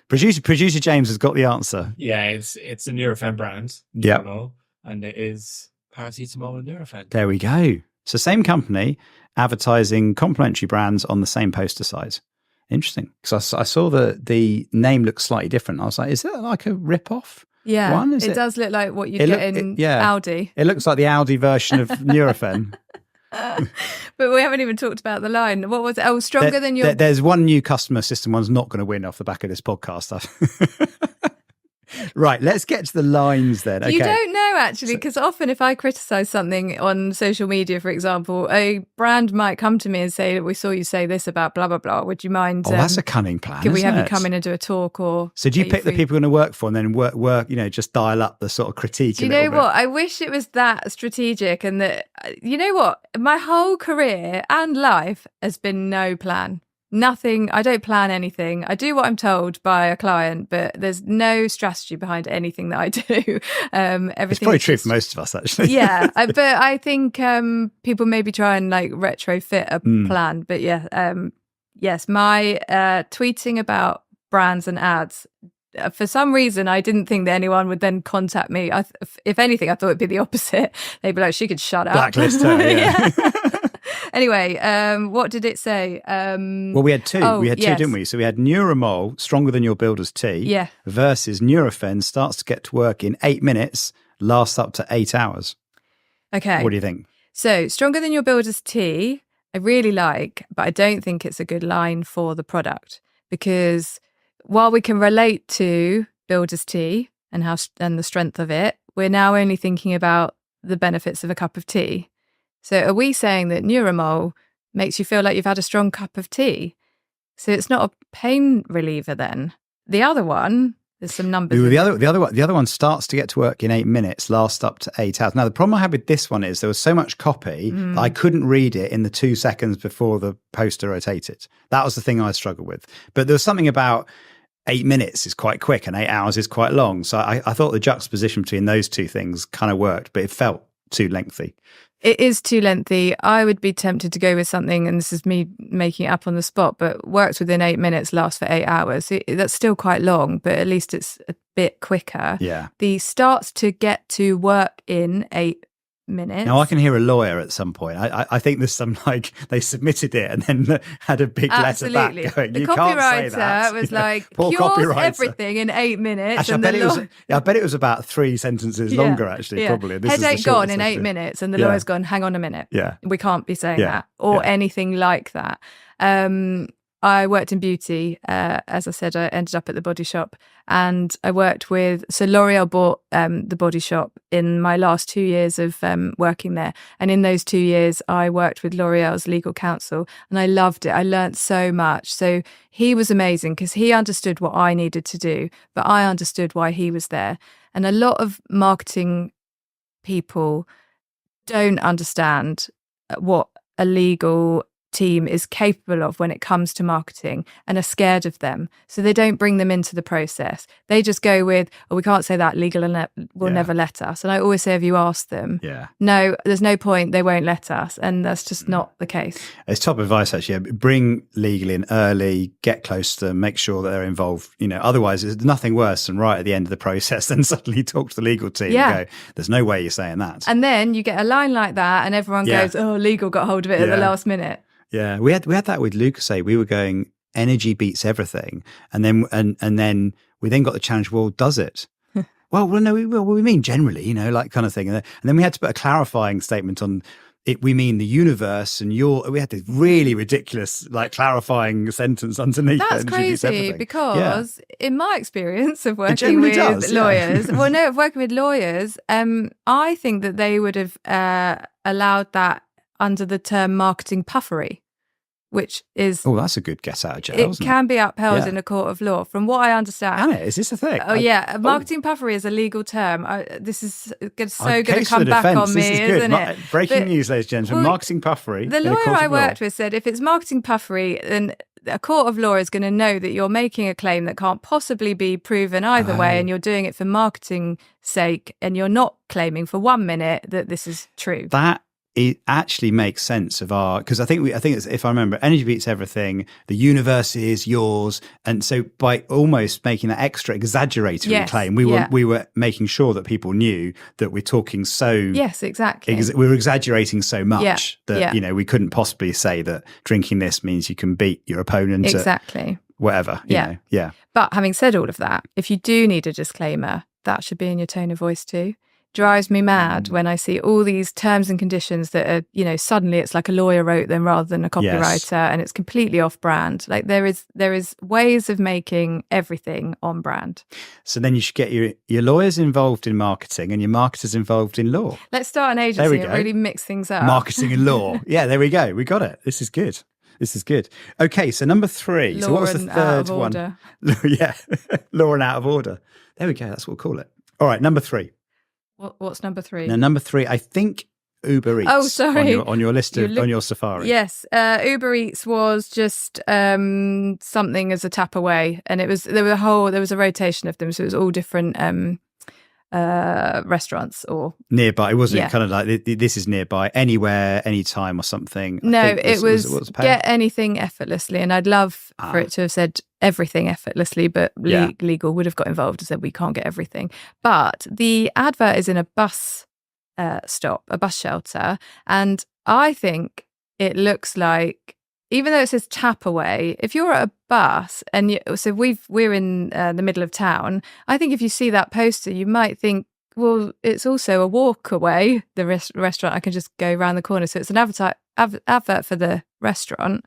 Producer James has got the answer. Yeah, it's a Nurofen brand. Yeah. And it is paracetamol and Nurofen. There we go. So same company advertising complementary brands on the same poster size. Interesting. Because I saw the name looked slightly different. I was like, is it like a rip-off? Yeah, one? It does look like what you get in Audi. It looks like the Audi version of Nurofen. But we haven't even talked about the line. What was it? Oh, stronger than your... There's one new customer. System 1's not going to win off the back of this podcast. Right, let's get to the lines then. Okay. You don't know, actually, because often if I criticise something on social media, for example, a brand might come to me and say, we saw you say this about blah, blah, blah. Would you mind... that's a cunning plan, Can we have you come in and do a talk? Or so do you pick the people you're going to work for and then work, just dial up the sort of critique Do you know what? I wish it was that strategic and that, you know what? My whole career and life has been no plan. Nothing. I don't plan anything. I do what I'm told by a client, but there's no strategy behind anything that I do. Everything. It's probably true for most of us, actually. Yeah, but I think people maybe try and like retrofit a plan. But yes, my tweeting about brands and ads. For some reason, I didn't think that anyone would then contact me. If anything, I thought it'd be the opposite. They'd be like, "She could shut up." Blacklist her. Yeah. Anyway, what did it say? Well, we had 2. We had 2, didn't we? So we had Nuromol, stronger than your builder's tea, versus Nurofen, starts to get to work in 8 minutes, lasts up to 8 hours. Okay. What do you think? So, stronger than your builder's tea, I really like, but I don't think it's a good line for the product, because while we can relate to builder's tea and the strength of it, we're now only thinking about the benefits of a cup of tea. So are we saying that Neuromol makes you feel like you've had a strong cup of tea? So it's not a pain reliever then. The other one, there's some numbers. The other one starts to get to work in 8 minutes, lasts up to 8 hours. Now, the problem I had with this one is there was so much copy that I couldn't read it in the 2 seconds before the poster rotated. That was the thing I struggled with. But there was something about 8 minutes is quite quick and 8 hours is quite long. So I thought the juxtaposition between those two things kind of worked, but it felt too lengthy. It is too lengthy. I would be tempted to go with something, and this is me making it up on the spot, but works within 8 minutes, lasts for 8 hours. That's still quite long, but at least it's a bit quicker. Yeah. The starts to get to work in 8 minutes. Now, I can hear a lawyer at some point. I think there's some, like, they submitted it and then had a big letter back going, the you can't say copywriter that. was You know, like, poor cures copywriter. everything in 8 minutes. Actually, I bet it was about 3 sentences longer, actually, probably. This Headache is the gone in shortest 8 minutes, and the lawyer's gone, hang on a minute. Yeah. We can't be saying that, or anything like that. I worked in beauty. As I said, I ended up at the Body Shop, and I worked with, so L'Oreal bought the Body Shop in my last 2 years of working there. And in those 2 years, I worked with L'Oreal's legal counsel, and I loved it. I learnt so much. So he was amazing because he understood what I needed to do, but I understood why he was there. And a lot of marketing people don't understand what a legal team is capable of when it comes to marketing, and are scared of them. So they don't bring them into the process. They just go with, oh, we can't say that, legal will never let us. And I always say, if you ask them, no, there's no point, they won't let us. And that's just not the case. It's top advice, actually. Bring legal in early, get close to them, make sure that they're involved. Otherwise, there's nothing worse than right at the end of the process, then suddenly talk to the legal team and go, there's no way you're saying that. And then you get a line like that, and everyone goes, oh, legal got hold of it at the last minute. Yeah, we had that with Lucasade. We were going, energy beats everything, and then we then got the challenge. Well, does it? well, no, we mean generally, like kind of thing. And then we had to put a clarifying statement on it. We mean the universe, and we had this really ridiculous, like, clarifying sentence underneath. That's crazy because in my experience of working with lawyers, of working with lawyers, I think that they would have allowed that under the term marketing puffery, which is... Oh, that's a good get out of jail, It can be upheld in a court of law, from what I understand. Can it? Is this a thing? Marketing puffery is a legal term. This is so going to come back on me, isn't it? Breaking news, ladies and gentlemen, marketing puffery. The lawyer I worked with said, if it's marketing puffery, then a court of law is going to know that you're making a claim that can't possibly be proven either way, and you're doing it for marketing sake, and you're not claiming for 1 minute that this is true. It actually makes sense of because I think it's, if I remember, energy beats everything. The universe is yours, and so by almost making that extra exaggeratory claim, we were making sure that people knew that we're talking so. Yes, exactly. We were exaggerating so much that we couldn't possibly say that drinking this means you can beat your opponent. Exactly. Whatever. You know. But having said all of that, if you do need a disclaimer, that should be in your tone of voice too. Drives me mad when I see all these terms and conditions that are, suddenly it's like a lawyer wrote them rather than a copywriter, and it's completely off brand. Like there is ways of making everything on brand. So then you should get your lawyers involved in marketing and your marketers involved in law. Let's start an agency and really mix things up. Marketing and law. Yeah, there we go. We got it. This is good. Okay, so number 3. Law so what was the third one? Order. Law and out of order. There we go. That's what we'll call it. All right, number 3. What's number 3? Now, number 3, I think Uber Eats. Oh, sorry. On your list on your Safari. Yes, Uber Eats was just something as a tap away, and there was a rotation of them, so it was all different restaurants or nearby. It wasn't kind of like this is nearby, anywhere, anytime, or something. No, it was get anything effortlessly, and I'd love for it to have said everything effortlessly, but legal would have got involved and said we can't get everything. But the advert is in a bus stop, a bus shelter, and I think it looks like, even though it says tap away, if you're at a bus and we're in the middle of town, I think if you see that poster, you might think well, it's also a walk away, the restaurant. I can just go around the corner. So it's an advert for the restaurant.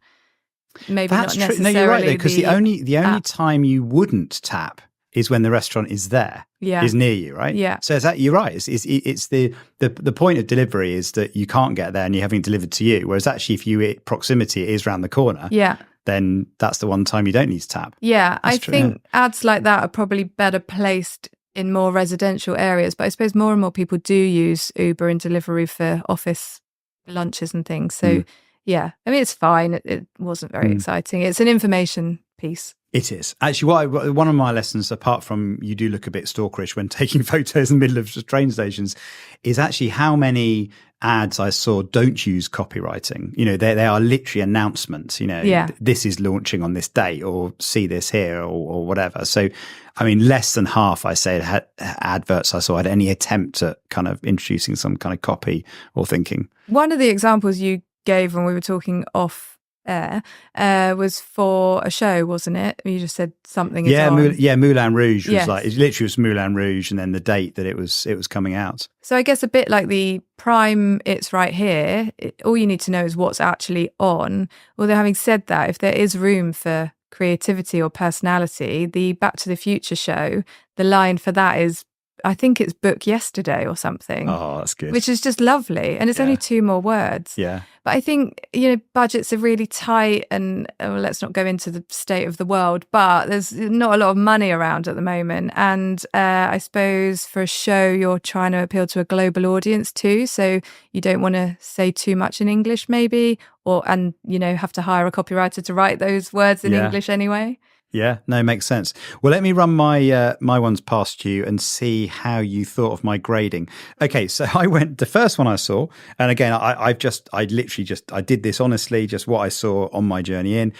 Maybe That's not true. necessarily. No, you're right, though, because the only app. time you wouldn't tap is when the restaurant is there, is near you, right? Yeah. So you're right. It's the point of delivery is that you can't get there and you're having it delivered to you. Whereas actually, if you hit proximity, it is around the corner. Yeah. Then that's the one time you don't need to tap. Yeah, That's I true, think ads like that are probably better placed in more residential areas. But I suppose more and more people do use Uber and delivery for office lunches and things. So yeah, I mean, it's fine. It wasn't very exciting. It's an information piece. It is. Actually, one of my lessons, apart from you do look a bit stalkerish when taking photos in the middle of train stations, is actually how many ads I saw don't use copywriting. You know, they are literally announcements, you know, this is launching on this date, or see this here, or whatever. So, I mean, less than half, I say, had adverts I saw had any attempt at kind of introducing some kind of copy or thinking. One of the examples you gave when we were talking off air was for a show, wasn't it? You just said something. Moulin Rouge was like, it literally was Moulin Rouge, and then the date that it was coming out. So I guess a bit like the Prime, it's right here. All you need to know is what's actually on. Although having said that, if there is room for creativity or personality, the Back to the Future show, the line for that is, I think it's book yesterday or something. Oh, that's good. Which is just lovely. And it's only 2 more words. Yeah. But I think, you know, budgets are really tight, and let's not go into the state of the world, but there's not a lot of money around at the moment. And I suppose for a show, you're trying to appeal to a global audience too. So you don't want to say too much in English maybe, and, you know, have to hire a copywriter to write those words in English anyway. Yeah, no, makes sense. Well, let me run my ones past you and see how you thought of my grading. Okay, so the first one I saw, and again, I did this honestly, just what I saw on my journey in.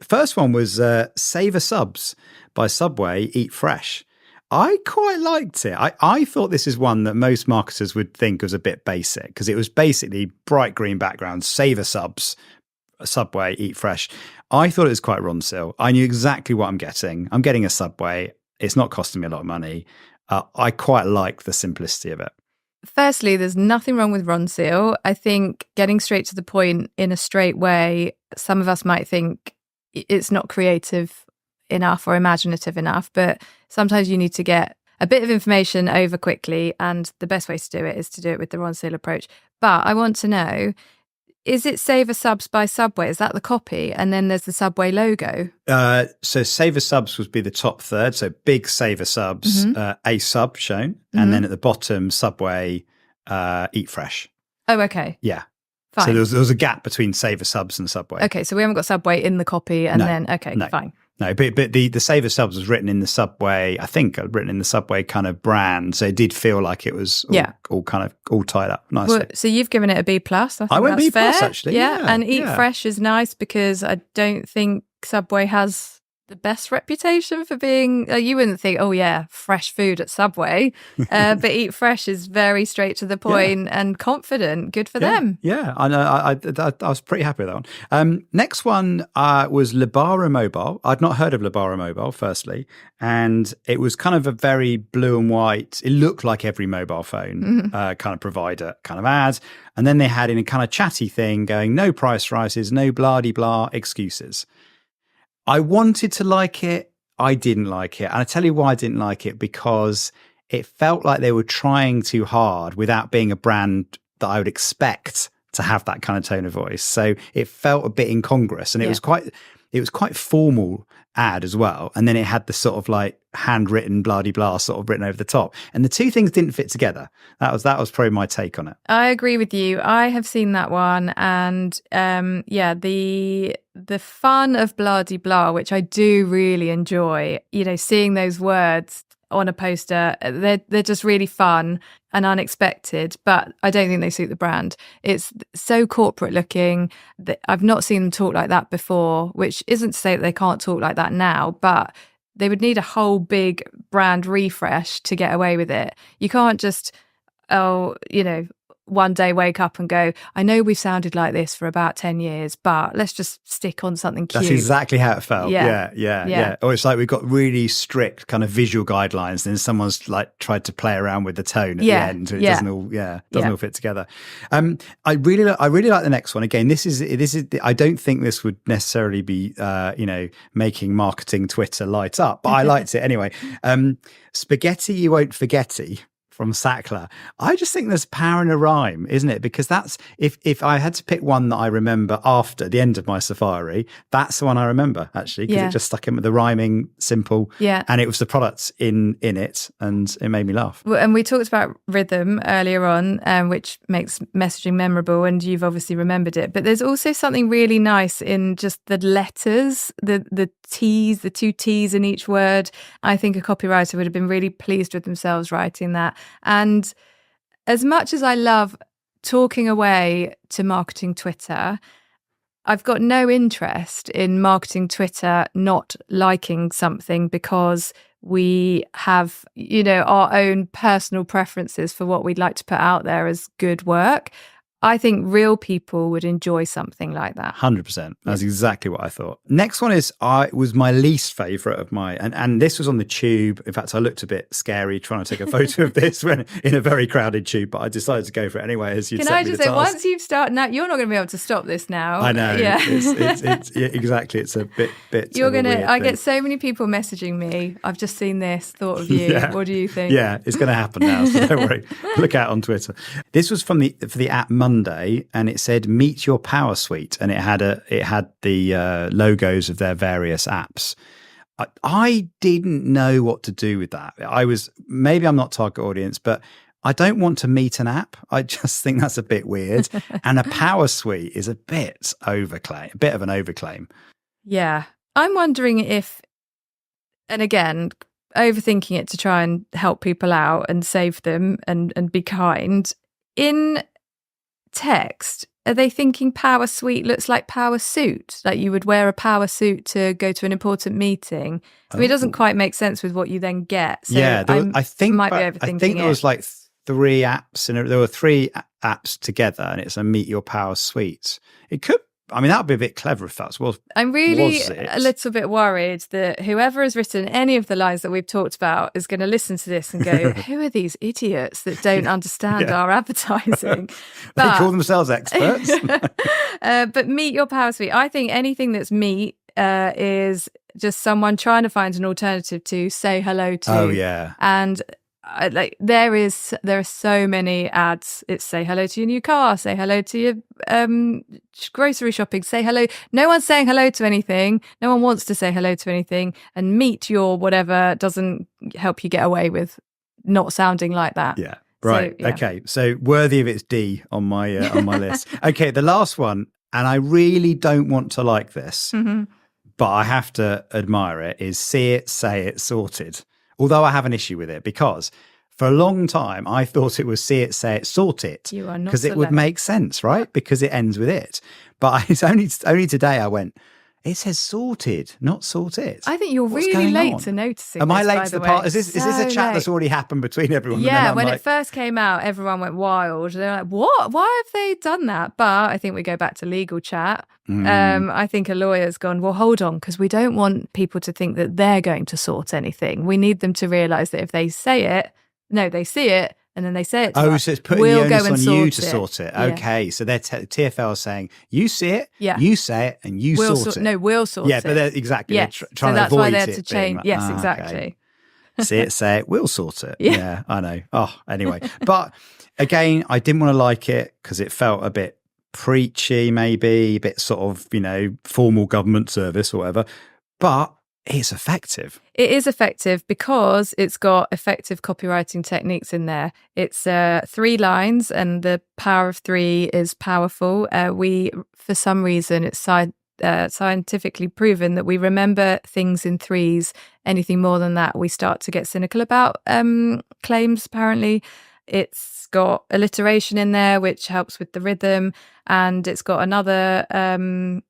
First one was Savor Subs by Subway, Eat Fresh. I quite liked it. I thought this is one that most marketers would think was a bit basic, because it was basically bright green background, Savor Subs, Subway, Eat Fresh. I thought it was quite Ronseal. I knew exactly what I'm getting. I'm getting a Subway. It's not costing me a lot of money. I quite like the simplicity of it. Firstly, there's nothing wrong with Ronseal. I think getting straight to the point in a straight way, some of us might think it's not creative enough or imaginative enough, but sometimes you need to get a bit of information over quickly, and the best way to do it is to do it with the Ronseal approach. But I want to know, is it Savor Subs by Subway? Is that the copy? And then there's the Subway logo. So Savor Subs would be the top third. So big Savor Subs, a sub shown. And then at the bottom, Subway, Eat Fresh. Oh, okay. Yeah. Fine. So there was a gap between Savor Subs and Subway. Okay, so we haven't got Subway in the copy fine. No, but the Savor Subs was written in the Subway, I think written in the Subway kind of brand. So it did feel like it was all tied up nicely. Well, so you've given it a B+. I went B+, fair. actually. Yeah, and Eat Fresh is nice because I don't think Subway has the best reputation for being, you wouldn't think, oh yeah, fresh food at Subway, but Eat Fresh is very straight to the point and confident. Good for them. Yeah, I know. I was pretty happy with that one. Next one was Lebara Mobile. I'd not heard of Lebara Mobile, firstly, and it was kind of a very blue and white. It looked like every mobile phone kind of provider kind of ad. And then they had in a kind of chatty thing going, no price rises, no blah-de-blah excuses. I wanted to like it. I didn't like it. And I tell you why I didn't like it, because it felt like they were trying too hard without being a brand that I would expect to have that kind of tone of voice. So it felt a bit incongruous, and it was quite formal ad as well. And then it had the sort of like handwritten blah-de-blah sort of written over the top. And the two things didn't fit together. That was probably my take on it. I agree with you. I have seen that one. And the fun of blah-de-blah, which I do really enjoy, you know, seeing those words on a poster, they're just really fun and unexpected, but I don't think they suit the brand. It's so corporate looking that I've not seen them talk like that before, which isn't to say that they can't talk like that now, but they would need a whole big brand refresh to get away with it. You can't just, one day wake up and go, I know we've sounded like this for about 10 years, but let's just stick on something cute. That's exactly how it felt. Yeah. Yeah. Or it's like we've got really strict kind of visual guidelines, and then someone's like tried to play around with the tone at the end. So it doesn't all fit together. I really like the next one. Again, this is. I don't think this would necessarily be making marketing Twitter light up, but I liked it anyway. Spaghetti you won't forgetty, from Sackler. I just think there's power in a rhyme, isn't it? Because that's, if I had to pick one that I remember after the end of my safari, that's the one I remember, actually, because it just stuck in with the rhyming, simple, and it was the products in it, and it made me laugh. Well, and we talked about rhythm earlier on, which makes messaging memorable, and you've obviously remembered it. But there's also something really nice in just the letters, the T's, the two T's in each word. I think a copywriter would have been really pleased with themselves writing that. And as much as I love talking away to marketing Twitter, I've got no interest in marketing Twitter not liking something because we have, our own personal preferences for what we'd like to put out there as good work. I think real people would enjoy something like that. 100%. That's exactly what I thought. Next one was my least favourite of and this was on the tube. In fact, I looked a bit scary trying to take a photo of this when in a very crowded tube, but I decided to go for it anyway. As you Can I just say, once you've started, now you're not going to be able to stop this now. I know. Yeah. It's exactly. It's a bit. You're going to. I get so many people messaging me. I've just seen this. Thought of you. Yeah. What do you think? Yeah, it's going to happen now. So don't worry. Look out on Twitter. This was for the app Monday, and it said "Meet Your Power Suite," and it had the logos of their various apps. I didn't know what to do with that. Maybe I'm not target audience, but I don't want to meet an app. I just think that's a bit weird. And a power suite is a bit of an overclaim. Yeah. I'm wondering if, and again, overthinking it to try and help people out and save them and be kind. In text, are they thinking power suite looks like power suit? Like you would wear a power suit to go to an important meeting? I mean, it doesn't quite make sense with what you then get. So yeah, I think there was like 3 apps, and there were 3 apps together, and it's a Meet Your Power Suite. It could. I mean, that would be a bit clever if that's what. I'm really a little bit worried that whoever has written any of the lines that we've talked about is going to listen to this and go, who are these idiots that don't understand our advertising? They call themselves experts. But Meet Your Power Suite. I think anything that's meet is just someone trying to find an alternative to say hello to. Oh, yeah. And there are so many ads. It's say hello to your new car, say hello to your grocery shopping, say hello. No one's saying hello to anything. No one wants to say hello to anything. And meet your whatever doesn't help you get away with not sounding like that. Yeah. Right. So, yeah. Okay. So worthy of its D on my list. Okay. The last one, and I really don't want to like this, but I have to admire it, is see it, say it, sorted. Although I have an issue with it, because for a long time I thought it was see it, say it, sort it. You are not, because it would make sense, right? Because it ends with it. But it's only today I went, it says sorted, not sort it. I think you're really late to noticing. Am I this, late to the part? Is this a chat that's already happened between everyone? Yeah, when it first came out, everyone went wild. They're like, what? Why have they done that? But I think we go back to legal chat. I think a lawyer's gone, well, hold on, because we don't want people to think that they're going to sort anything. We need them to realise that if they say it, they see it, and then they say it to us, so it's putting the onus on you to sort it. Okay, so they're TFL is saying, you see it, you say it, and you sort it. No, we'll sort it. Yeah, but they're exactly they're trying to avoid it. That's why they're to change. Like, yes, exactly. Okay. See it, say it, we'll sort it. Yeah, I know. Oh, anyway. But again, I didn't want to like it because it felt a bit preachy, maybe, a bit sort of, formal government service or whatever. But it's effective. It is effective because it's got effective copywriting techniques in there. It's 3 lines, and the power of 3 is powerful. For some reason, it's scientifically proven that we remember things in 3s. Anything more than that, we start to get cynical about claims, apparently. It's got alliteration in there, which helps with the rhythm, and it's got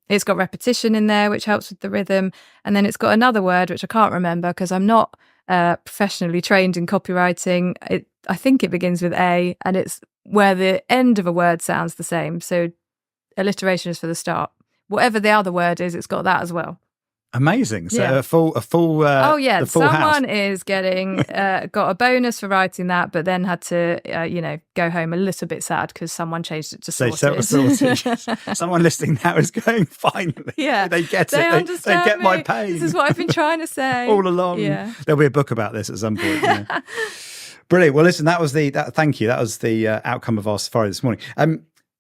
it's got repetition in there, which helps with the rhythm, and then it's got another word which I can't remember because I'm not professionally trained in copywriting. I think it begins with A, and it's where the end of a word sounds the same. So alliteration is for the start. Whatever the other word is, it's got that as well. Amazing. So Yeah. a full Oh yeah, the full house. someone is getting got a bonus for writing that, but then had to go home a little bit sad because someone changed it to sorted. Someone listening now is going, finally. Yeah, they get they it. Understand they get me. my pain. This is what I've been trying to say all along. Yeah, there'll be a book about this at some point. Brilliant. Well, listen, thank you. That was the outcome of our safari this morning.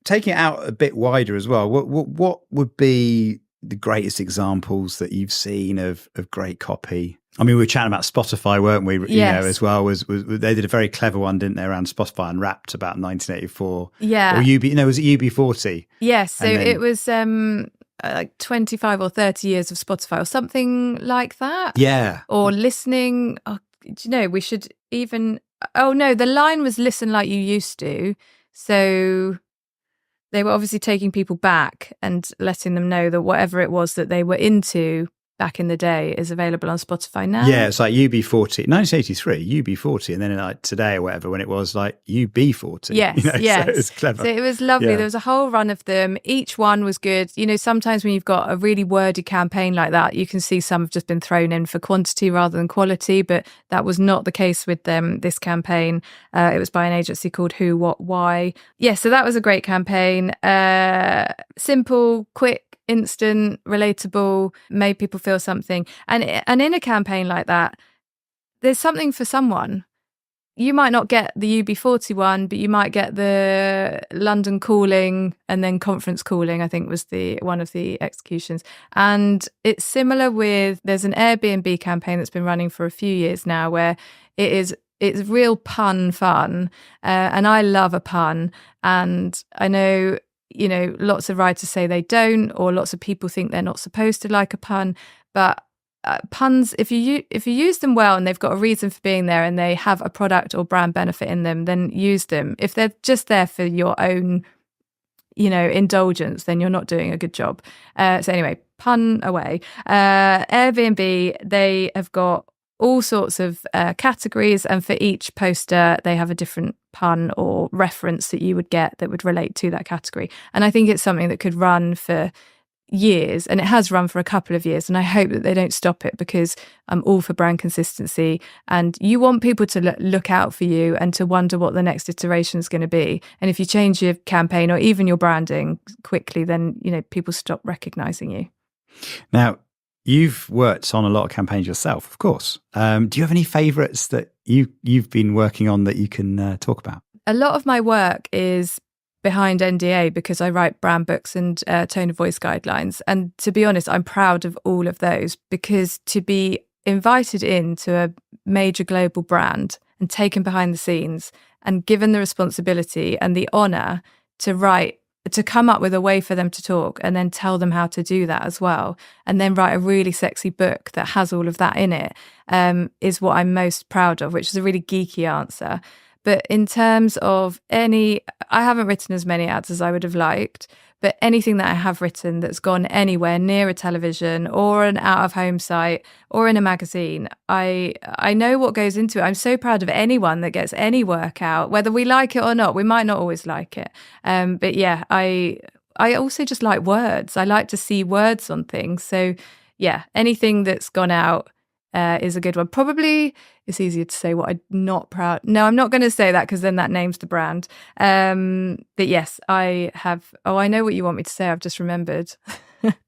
Taking it out a bit wider as well. What would be the greatest examples that you've seen of great copy? I mean, we were chatting about Spotify, weren't we? Yes. As well. Was they did a very clever one, didn't they, around Spotify Unwrapped about 1984? Yeah. Or was it UB40? Yes. So it was like 25 or 30 years of Spotify or something like that. Yeah. Or listening. Oh, do you know, we should even. Oh no, the line was "listen like you used to." So they were obviously taking people back and letting them know that whatever it was that they were into back in the day is available on Spotify now. Yeah, it's like UB40, 1983, UB40, and then like today or whatever, when it was like UB40. Yes, yes. So it was clever. So it was lovely. Yeah. There was a whole run of them. Each one was good. You know, sometimes when you've got a really wordy campaign like that, you can see some have just been thrown in for quantity rather than quality, but that was not the case with them, this campaign. It was by an agency called Who, What, Why. Yeah, so that was a great campaign. Simple, quick, instant, relatable, made people feel something. And in a campaign like that, there's something for someone. You might not get the UB40 one, but you might get the London Calling and then Conference Calling, I think was one of the executions. And it's similar with, there's an Airbnb campaign that's been running for a few years now where it's real pun fun. And I love a pun. And I know, you know, lots of writers say they don't, or lots of people think they're not supposed to like a pun. But puns, if you use them well and they've got a reason for being there and they have a product or brand benefit in them, then use them. If they're just there for your own, you know, indulgence, then you're not doing a good job. So anyway, pun away. Airbnb, they have got all sorts of categories, and for each poster they have a different pun or reference that you would get that would relate to that category. And I think it's something that could run for years, and it has run for a couple of years, and I hope that they don't stop it, because I'm all for brand consistency, and you want people to look out for you and to wonder what the next iteration is going to be. And if you change your campaign or even your branding quickly, then, you know, people stop recognizing you. Now, you've worked on a lot of campaigns yourself, of course. Do you have any favourites that you've been working on that you can talk about? A lot of my work is behind NDA because I write brand books and tone of voice guidelines. And to be honest, I'm proud of all of those, because to be invited into a major global brand and taken behind the scenes and given the responsibility and the honour to come up with a way for them to talk and then tell them how to do that as well, and then write a really sexy book that has all of that in it, is what I'm most proud of, which is a really geeky answer. But in terms of I haven't written as many ads as I would have liked, but anything that I have written that's gone anywhere near a television or an out-of-home site or in a magazine, I know what goes into it. I'm so proud of anyone that gets any work out, whether we like it or not. We might not always like it. But yeah, I also just like words. I like to see words on things. So yeah, anything that's gone out is a good one. Probably it's easier to say what I'm not proud. No, I'm not going to say that, because then that names the brand. But yes, I have. Oh, I know what you want me to say. I've just remembered.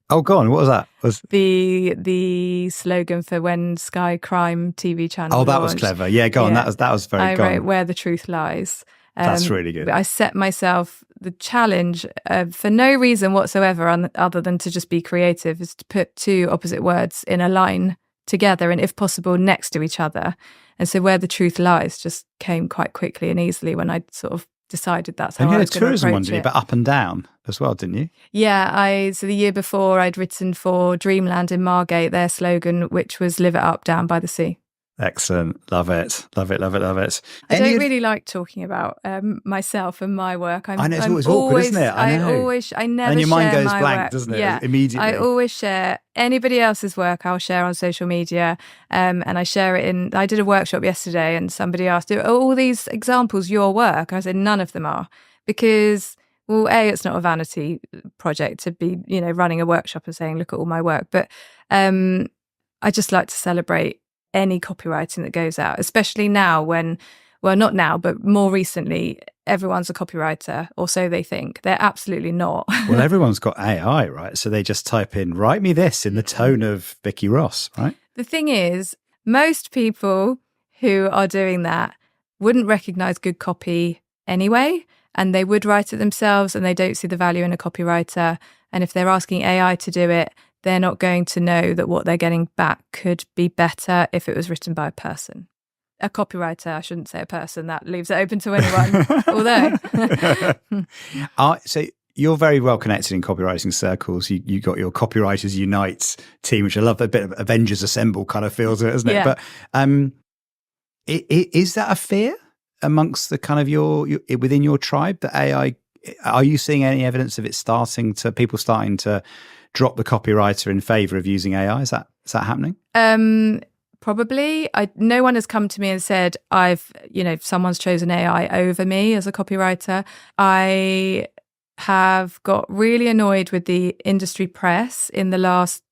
Oh, go on. What was that? Was the slogan for when Sky Crime TV channel? Oh, that launched. was clever. Yeah, go on. Yeah. That was very. I wrote "Where the Truth Lies." That's really good. I set myself the challenge for no reason whatsoever, other than to just be creative, is to put two opposite words in a line together, and if possible next to each other. And so "Where the Truth Lies" just came quite quickly and easily when I sort of decided that's how I was going to approach it. And you had a tourism one, didn't you? But up and down as well, didn't you? Yeah, so the year before I'd written for Dreamland in Margate, their slogan, which was "Live it up down by the sea." Excellent. Love it. Love it. Love it. Love it. I don't really like talking about myself and my work. I know, it's always awkward, isn't it? I know. I never and your mind share goes my blank, work. doesn't it? Yeah. Immediately. I always share anybody else's work. I'll share on social media, and I share it I did a workshop yesterday, and somebody asked, "Are all these examples your work?" I said, "None of them are," because, well, A, it's not a vanity project to be, running a workshop and saying, "Look at all my work," but I just like to celebrate any copywriting that goes out, especially now when, well, not now, but more recently, everyone's a copywriter, or so they think. They're absolutely not. Well, everyone's got AI, right? So they just type in, write me this in the tone of Vicky Ross, right? The thing is, most people who are doing that wouldn't recognize good copy anyway, and they would write it themselves, and they don't see the value in a copywriter. And if they're asking AI to do it, they're not going to know that what they're getting back could be better if it was written by a person. A copywriter, I shouldn't say a person, that leaves it open to anyone, although. So you're very well connected in copywriting circles. You got your Copywriters Unite team, which I love, a bit of Avengers Assemble kind of feel to it, isn't it? Yeah. But is that a fear amongst the kind of your within your tribe that AI, are you seeing any evidence of it people starting to drop the copywriter in favor of using AI? Is that happening? Probably. No one has come to me and said, someone's chosen AI over me as a copywriter. I have got really annoyed with the industry press in the last,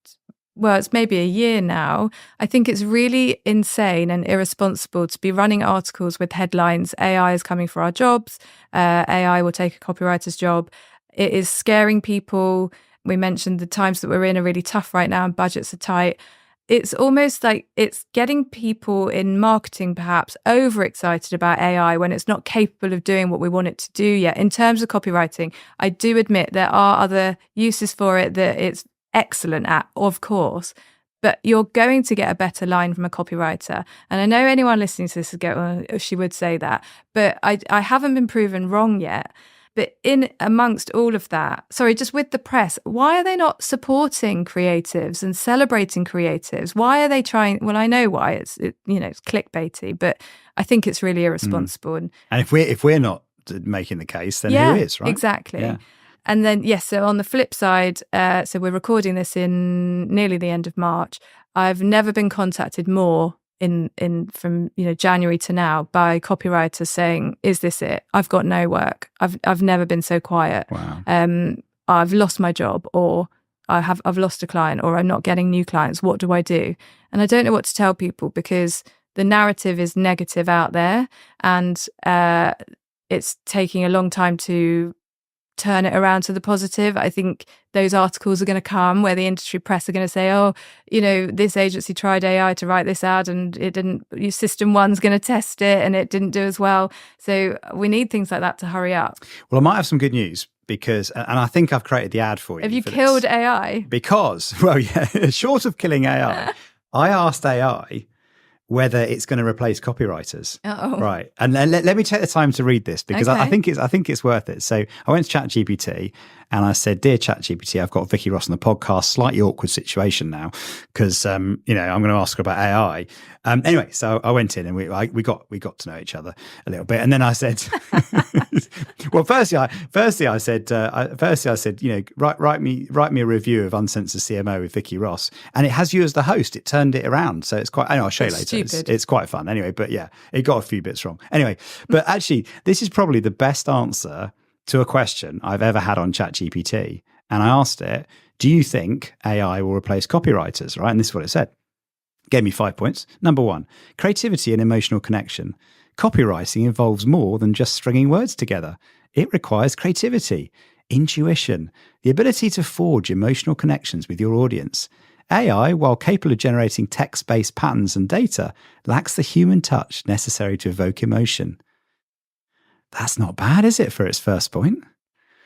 well, it's maybe a year now. I think it's really insane and irresponsible to be running articles with headlines, AI is coming for our jobs, AI will take a copywriter's job. It is scaring people. We mentioned the times that we're in are really tough right now and budgets are tight. It's almost like it's getting people in marketing perhaps overexcited about AI when it's not capable of doing what we want it to do yet. In terms of copywriting, I do admit there are other uses for it that it's excellent at, of course, but you're going to get a better line from a copywriter. And I know anyone listening to this would go, oh, she would say that, but I haven't been proven wrong yet. But in amongst all of that, just with the press, why are they not supporting creatives and celebrating creatives? Why are they trying? Well, I know why. It's clickbaity, but I think it's really irresponsible. And if we're not making the case, then who is, right? Exactly. Yeah. And then, yes, so on the flip side, so we're recording this in nearly the end of March. I've never been contacted more from January to now by copywriters saying, is this it? I've got no work. I've never been so quiet. Wow. I've lost my job, or I've lost a client, or I'm not getting new clients. What do I do? And I don't know what to tell people because the narrative is negative out there, and it's taking a long time to turn it around to the positive. I think those articles are going to come where the industry press are going to say, oh, this agency tried AI to write this ad and it didn't, your system one's going to test it and it didn't do as well. So we need things like that to hurry up. Well, I might have some good news because, and I think I've created the ad for you. Have you killed AI? Because, well, yeah, short of killing AI, I asked AI whether it's going to replace copywriters. Oh. Right. And let me take the time to read this because Okay. I think it's worth it. So I went to ChatGPT and I said, dear ChatGPT, I've got Vicky Ross on the podcast, slightly awkward situation now because, I'm going to ask her about AI. Anyway, so I went in and we got to know each other a little bit. And then I said, well, firstly I said, write me a review of Uncensored CMO with Vicky Ross. And it has you as the host. It turned it around. So it's quite, I know I'll show you later. It's quite fun. Anyway, but yeah, it got a few bits wrong. Anyway, but actually, this is probably the best answer to a question I've ever had on ChatGPT. And I asked it, do you think AI will replace copywriters? Right. And this is what it said. Gave me 5 points. Number 1, creativity and emotional connection. Copywriting involves more than just stringing words together. It requires creativity, intuition, the ability to forge emotional connections with your audience. AI, while capable of generating text-based patterns and data, lacks the human touch necessary to evoke emotion. That's not bad, is it, for its first point?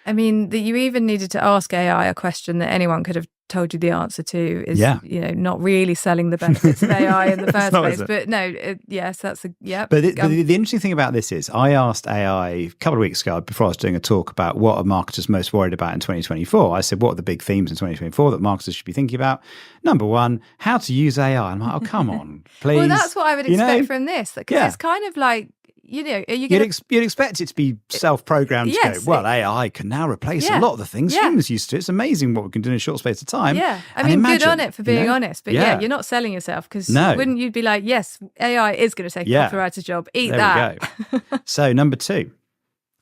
I mean, that you even needed to ask AI a question that anyone could have told you the answer to is, Yeah. not really selling the benefits of AI in the first not, place. is it? But no, yes, that's But the interesting thing about this is I asked AI a couple of weeks ago before I was doing a talk about what are marketers most worried about in 2024. I said, what are the big themes in 2024 that marketers should be thinking about? Number one, how to use AI. I'm like, oh, come on, please. Well, that's what I would expect from this, because it's kind of like, you'd expect it to be self-programmed to go, well, AI can now replace a lot of the things humans used to. It's amazing what we can do in a short space of time. Yeah. I mean, good on it for being honest. But you're not selling yourself, because wouldn't you be like, yes, AI is going to take a copywriter's job. Eat that. We go. So number two,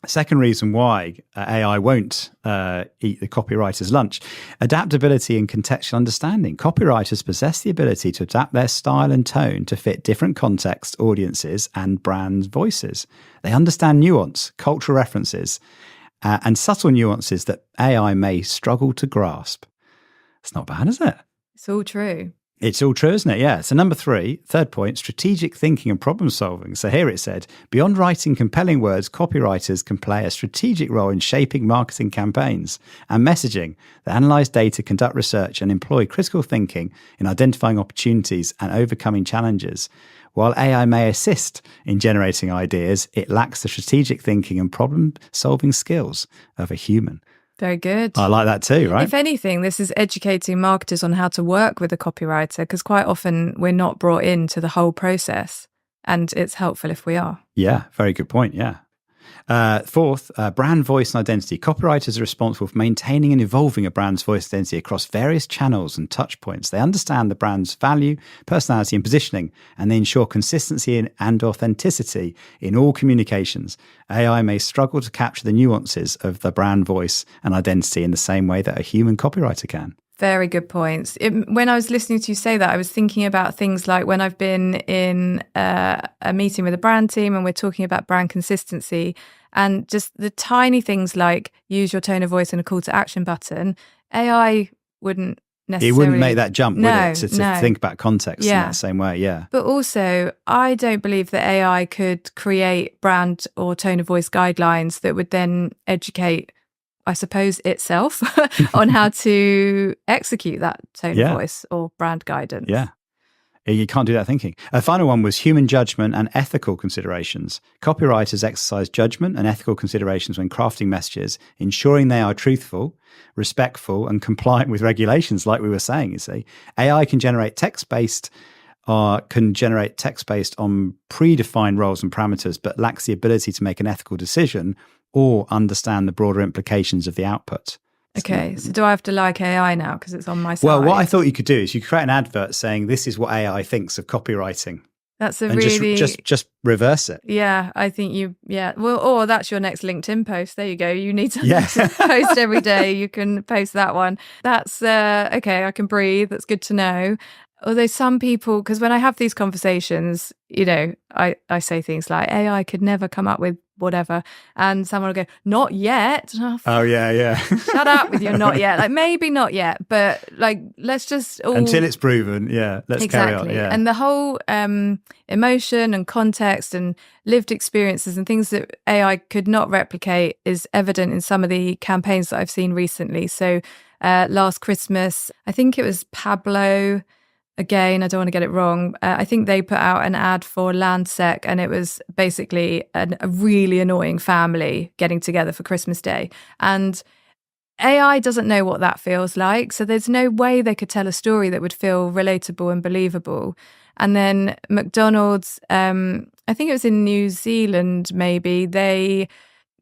second reason why AI won't eat the copywriter's lunch: adaptability and contextual understanding. Copywriters possess the ability to adapt their style and tone to fit different contexts, audiences, and brand voices. They understand nuance, cultural references, and subtle nuances that AI may struggle to grasp. It's not bad, is it? It's all true. It's all true, isn't it? Yeah. So number three, third point, strategic thinking and problem solving. So here it said, beyond writing compelling words, copywriters can play a strategic role in shaping marketing campaigns and messaging. They analyze data, conduct research, and employ critical thinking in identifying opportunities and overcoming challenges. While AI may assist in generating ideas, it lacks the strategic thinking and problem solving skills of a human. Very good. I like that too, right? If anything, this is educating marketers on how to work with a copywriter, because quite often we're not brought into the whole process, and it's helpful if we are. Yeah, very good point. Yeah. Fourth, brand voice and identity. Copywriters are responsible for maintaining and evolving a brand's voice identity across various channels and touch points. They understand the brand's value, personality, and positioning, and they ensure consistency and authenticity in all communications. AI may struggle to capture the nuances of the brand voice and identity in the same way that a human copywriter can. Very good points. When I was listening to you say that, I was thinking about things like when I've been in a meeting with a brand team and we're talking about brand consistency, and just the tiny things like use your tone of voice and a call to action button. AI wouldn't necessarily... It wouldn't make that jump, would it? To think about context in that same way, yeah. But also, I don't believe that AI could create brand or tone of voice guidelines that would then educate, I suppose, itself on how to execute that tone of voice or brand guidance. Yeah. You can't do that thinking. A final one was human judgment and ethical considerations. Copywriters exercise judgment and ethical considerations when crafting messages, ensuring they are truthful, respectful, and compliant with regulations, like we were saying, you see. AI can generate text-based on predefined roles and parameters, but lacks the ability to make an ethical decision or understand the broader implications of the output. Okay, so do I have to like AI now because it's on my side? Well, what I thought you could do is you could create an advert saying this is what AI thinks of copywriting. That's a and really... just reverse it. Yeah, I think well, or that's your next LinkedIn post. There you go. You need to post every day. You can post that one. That's, okay, I can breathe. That's good to know. Although some people, because when I have these conversations, I say things like AI could never come up with whatever, and someone will go, not yet. Oh yeah. Shut up with your not yet. Like, maybe not yet, but like, let's just until it's proven. Yeah, let's carry on. Yeah, and the whole emotion and context and lived experiences and things that AI could not replicate is evident in some of the campaigns that I've seen recently. So last Christmas, I think it was Pablo. Again, I don't want to get it wrong. I think they put out an ad for Landsec, and it was basically a really annoying family getting together for Christmas Day. And AI doesn't know what that feels like. So there's no way they could tell a story that would feel relatable and believable. And then McDonald's, I think it was in New Zealand, maybe, they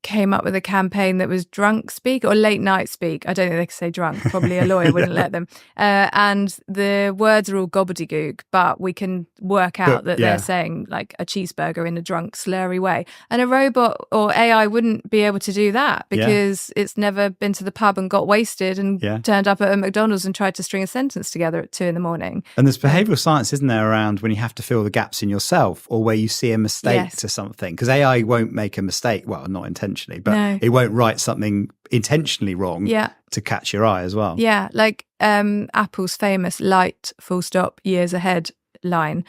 came up with a campaign that was drunk speak or late night speak. I don't think they could say drunk. Probably a lawyer wouldn't let them. And the words are all gobbledygook, but we can work out that they're saying like a cheeseburger in a drunk, slurry way. And a robot or AI wouldn't be able to do that because it's never been to the pub and got wasted and turned up at a McDonald's and tried to string a sentence together at 2 a.m. And there's behavioural science, isn't there, around when you have to fill the gaps in yourself or where you see a mistake to something. Because AI won't make a mistake. Well, not intentionally, but it won't write something intentionally wrong to catch your eye as well. Yeah, like Apple's famous light full stop years ahead line.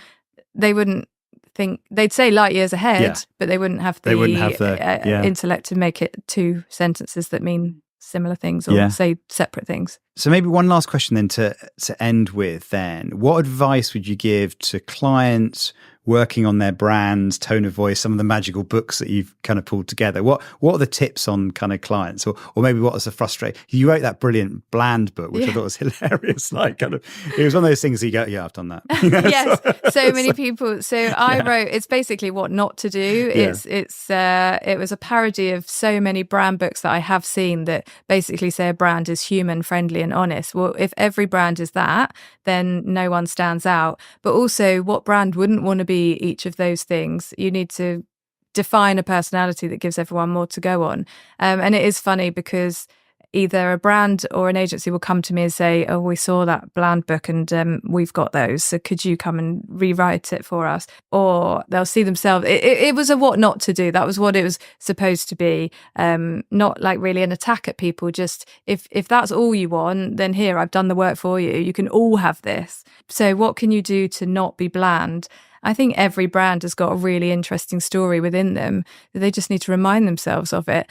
They wouldn't think, they'd say light years ahead, but they wouldn't have the intellect to make it 2 sentences that mean similar things or Yeah. say separate things. So maybe one last question then to end with then. What advice would you give to clients working on their brands, tone of voice, some of the magical books that you've kind of pulled together? What are the tips on kind of clients, or maybe what was the frustrating? You wrote that brilliant Bland book, which I thought was hilarious. Like, kind of, it was one of those things that you go, yeah, I've done that. Yes, so many people. So I wrote. It's basically what not to do. It was a parody of so many brand books that I have seen that basically say a brand is human, friendly, and honest. Well, if every brand is that, then no one stands out. But also, what brand wouldn't want to be each of those things? You need to define a personality that gives everyone more to go on. And it is funny because either a brand or an agency will come to me and say, oh, we saw that Bland book and we've got those, so could you come and rewrite it for us? Or they'll see themselves. It was a what not to do. That was what it was supposed to be. Not like really an attack at people, just if that's all you want, then here, I've done the work for you. You can all have this. So what can you do to not be bland? I think every brand has got a really interesting story within them. They just need to remind themselves of it.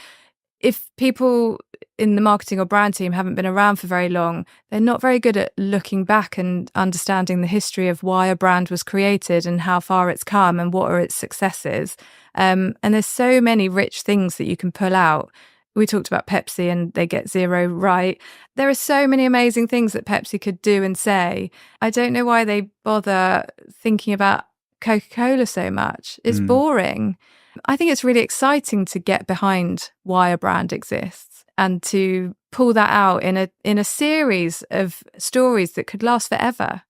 If people in the marketing or brand team haven't been around for very long, they're not very good at looking back and understanding the history of why a brand was created and how far it's come and what are its successes. And there's so many rich things that you can pull out. We talked about Pepsi and they get 0 right. There are so many amazing things that Pepsi could do and say. I don't know why they bother thinking about Coca-Cola so much. It's boring. I think it's really exciting to get behind why a brand exists and to pull that out in a series of stories that could last forever.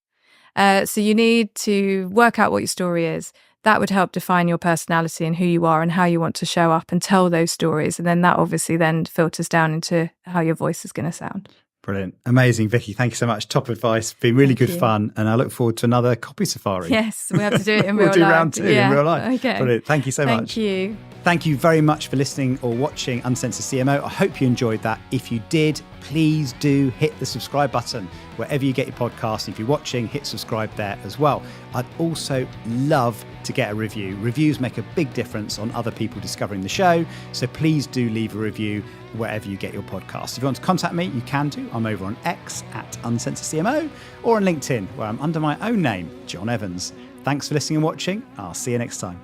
So you need to work out what your story is. That would help define your personality and who you are and how you want to show up and tell those stories. And then that obviously then filters down into how your voice is going to sound. Brilliant. Amazing, Vicky. Thank you so much. Top advice. Been really good fun. And I look forward to another copy safari. Yes, we have to do it in real life. We'll do round 2 in real life. Okay. Brilliant. Thank you so much. Thank you. Thank you very much for listening or watching Uncensored CMO. I hope you enjoyed that. If you did, please do hit the subscribe button wherever you get your podcast. If you're watching, hit subscribe there as well. I'd also love to get a review. Reviews make a big difference on other people discovering the show. So please do leave a review wherever you get your podcast. If you want to contact me, you can do. I'm over on X at Uncensored CMO or on LinkedIn where I'm under my own name, Jon Evans. Thanks for listening and watching. I'll see you next time.